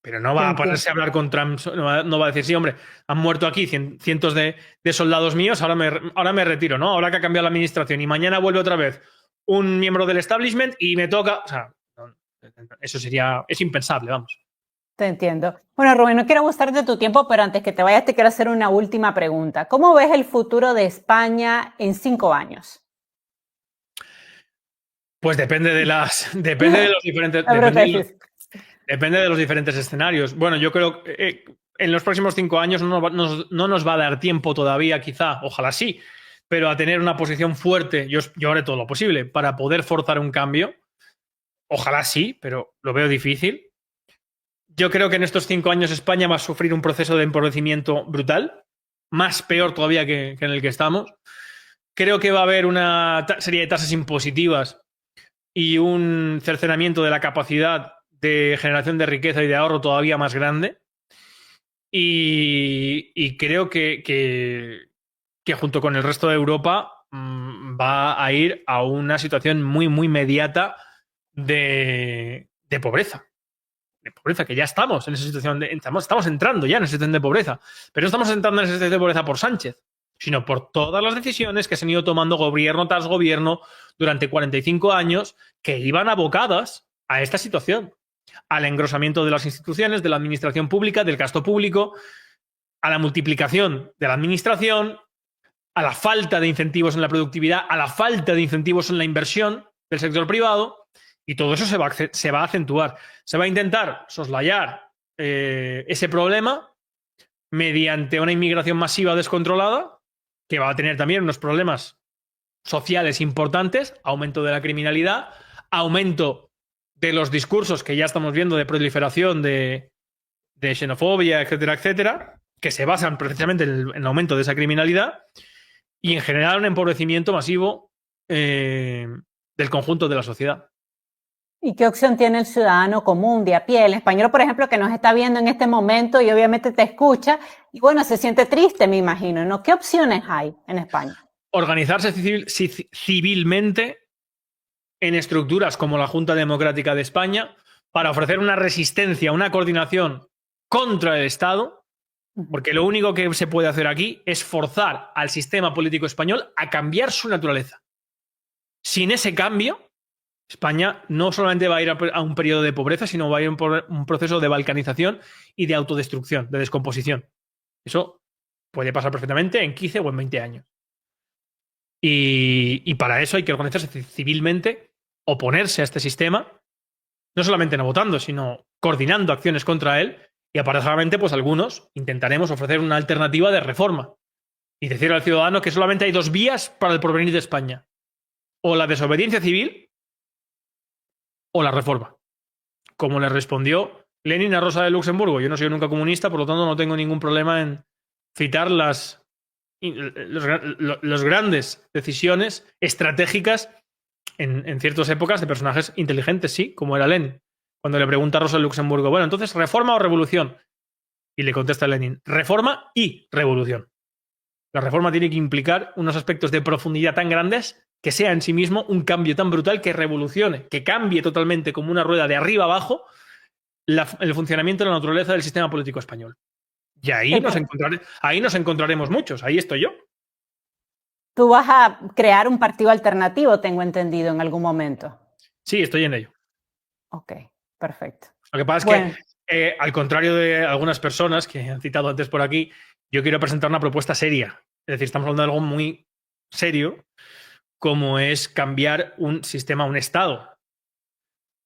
Pero no Te va a entiendo. ponerse a hablar con Trump, no va a decir, sí, hombre, han muerto aquí cientos de soldados míos, ahora me retiro, ¿no? Ahora que ha cambiado la administración y mañana vuelve otra vez un miembro del establishment y me toca. O sea, eso es impensable, vamos. Te entiendo. Bueno, Rubén, no quiero abusar de tu tiempo, pero antes que te vayas te quiero hacer una última pregunta. ¿Cómo ves el futuro de España en 5 años? Pues depende de los diferentes, La pregunta es difícil. depende de los diferentes escenarios. Bueno, yo creo que en los próximos 5 años no nos va a dar tiempo todavía, quizá, ojalá sí, pero a tener una posición fuerte, yo haré todo lo posible para poder forzar un cambio. Ojalá sí, pero lo veo difícil. Yo creo que en estos 5 años España va a sufrir un proceso de empobrecimiento brutal, más peor todavía que en el que estamos. Creo que va a haber una serie de tasas impositivas y un cercenamiento de la capacidad de generación de riqueza y de ahorro todavía más grande. Y creo que junto con el resto de Europa va a ir a una situación muy, muy inmediata de pobreza. De pobreza, que ya estamos en esa situación, estamos entrando ya en esa situación de pobreza. Pero no estamos entrando en esa situación de pobreza por Sánchez, sino por todas las decisiones que se han ido tomando gobierno tras gobierno durante 45 años que iban abocadas a esta situación, al engrosamiento de las instituciones, de la administración pública, del gasto público, a la multiplicación de la administración, a la falta de incentivos en la productividad, a la falta de incentivos en la inversión del sector privado, y todo eso se va a acentuar. Se va a intentar soslayar ese problema mediante una inmigración masiva descontrolada, que va a tener también unos problemas sociales importantes, aumento de la criminalidad, aumento de los discursos que ya estamos viendo de proliferación de xenofobia, etcétera, etcétera, que se basan precisamente en el aumento de esa criminalidad y en general un empobrecimiento masivo del conjunto de la sociedad. ¿Y qué opción tiene el ciudadano común de a pie? El español, por ejemplo, que nos está viendo en este momento y obviamente te escucha y bueno, se siente triste, me imagino, ¿no? ¿Qué opciones hay en España? Organizarse civilmente en estructuras como la Junta Democrática de España para ofrecer una resistencia, una coordinación contra el Estado, porque lo único que se puede hacer aquí es forzar al sistema político español a cambiar su naturaleza. Sin ese cambio, España no solamente va a ir a un periodo de pobreza, sino va a ir a un proceso de balcanización y de autodestrucción, de descomposición. Eso puede pasar perfectamente en 15 o en 20 años. Y para eso hay que organizarse civilmente, oponerse a este sistema, no solamente no votando, sino coordinando acciones contra él. Y aparejadamente, pues algunos intentaremos ofrecer una alternativa de reforma y decir al ciudadano que solamente hay dos vías para el porvenir de España: o la desobediencia civil o la reforma. Como le respondió Lenin a Rosa de Luxemburgo. Yo no soy nunca comunista, por lo tanto no tengo ningún problema en citar las grandes decisiones estratégicas en ciertas épocas de personajes inteligentes, sí, como era Lenin. Cuando le pregunta a Rosa de Luxemburgo, bueno, entonces, ¿reforma o revolución? Y le contesta Lenin, reforma y revolución. La reforma tiene que implicar unos aspectos de profundidad tan grandes que sea en sí mismo un cambio tan brutal que revolucione, que cambie totalmente como una rueda de arriba abajo el funcionamiento de la naturaleza del sistema político español. Y ahí nos encontraremos muchos, ahí estoy yo. Tú vas a crear un partido alternativo, tengo entendido, en algún momento. Sí, estoy en ello. Ok, perfecto. Lo que pasa es que, al contrario de algunas personas que han citado antes por aquí, yo quiero presentar una propuesta seria. Es decir, estamos hablando de algo muy serio, como es cambiar un sistema, un Estado.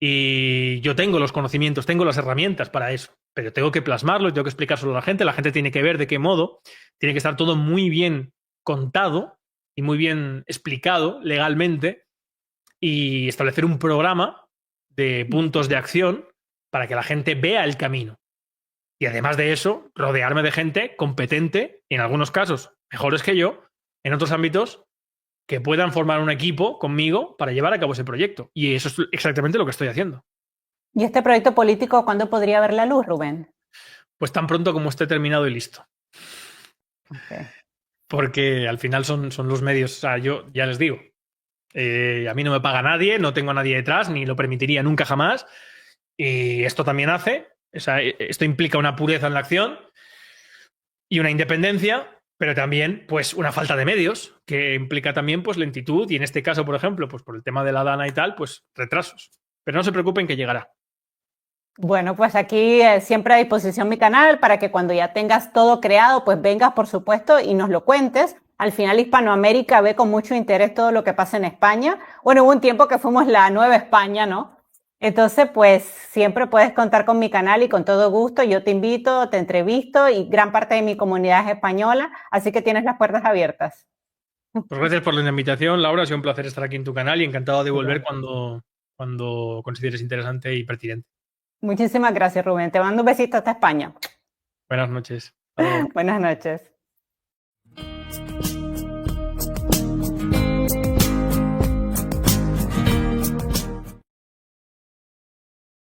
Y yo tengo los conocimientos, tengo las herramientas para eso, pero tengo que plasmarlo y tengo que explicárselo a la gente tiene que ver de qué modo, tiene que estar todo muy bien contado y muy bien explicado legalmente y establecer un programa de puntos de acción para que la gente vea el camino. Y además de eso, rodearme de gente competente, y en algunos casos mejores que yo, en otros ámbitos, que puedan formar un equipo conmigo para llevar a cabo ese proyecto. Y eso es exactamente lo que estoy haciendo. ¿Y este proyecto político cuándo podría ver la luz, Rubén? Pues tan pronto como esté terminado y listo. Okay. Porque al final son los medios. O sea, yo ya les digo, a mí no me paga nadie, no tengo a nadie detrás, ni lo permitiría nunca jamás. Y esto también hace O sea, esto implica una pureza en la acción y una independencia, pero también pues una falta de medios, que implica también pues lentitud y en este caso, por ejemplo, pues por el tema de la Dana y tal, pues retrasos. Pero no se preocupen que llegará. Bueno, pues aquí siempre a disposición mi canal para que cuando ya tengas todo creado, pues vengas, por supuesto, y nos lo cuentes. Al final Hispanoamérica ve con mucho interés todo lo que pasa en España. Bueno, hubo un tiempo que fuimos la Nueva España, ¿no? Entonces, pues siempre puedes contar con mi canal y con todo gusto. Yo te invito, te entrevisto y gran parte de mi comunidad es española, así que tienes las puertas abiertas. Pues gracias por la invitación, Laura. Ha sido un placer estar aquí en tu canal y encantado de volver Igual. cuando consideres interesante y pertinente. Muchísimas gracias, Rubén. Te mando un besito hasta España. Buenas noches. Hasta luego. Buenas noches.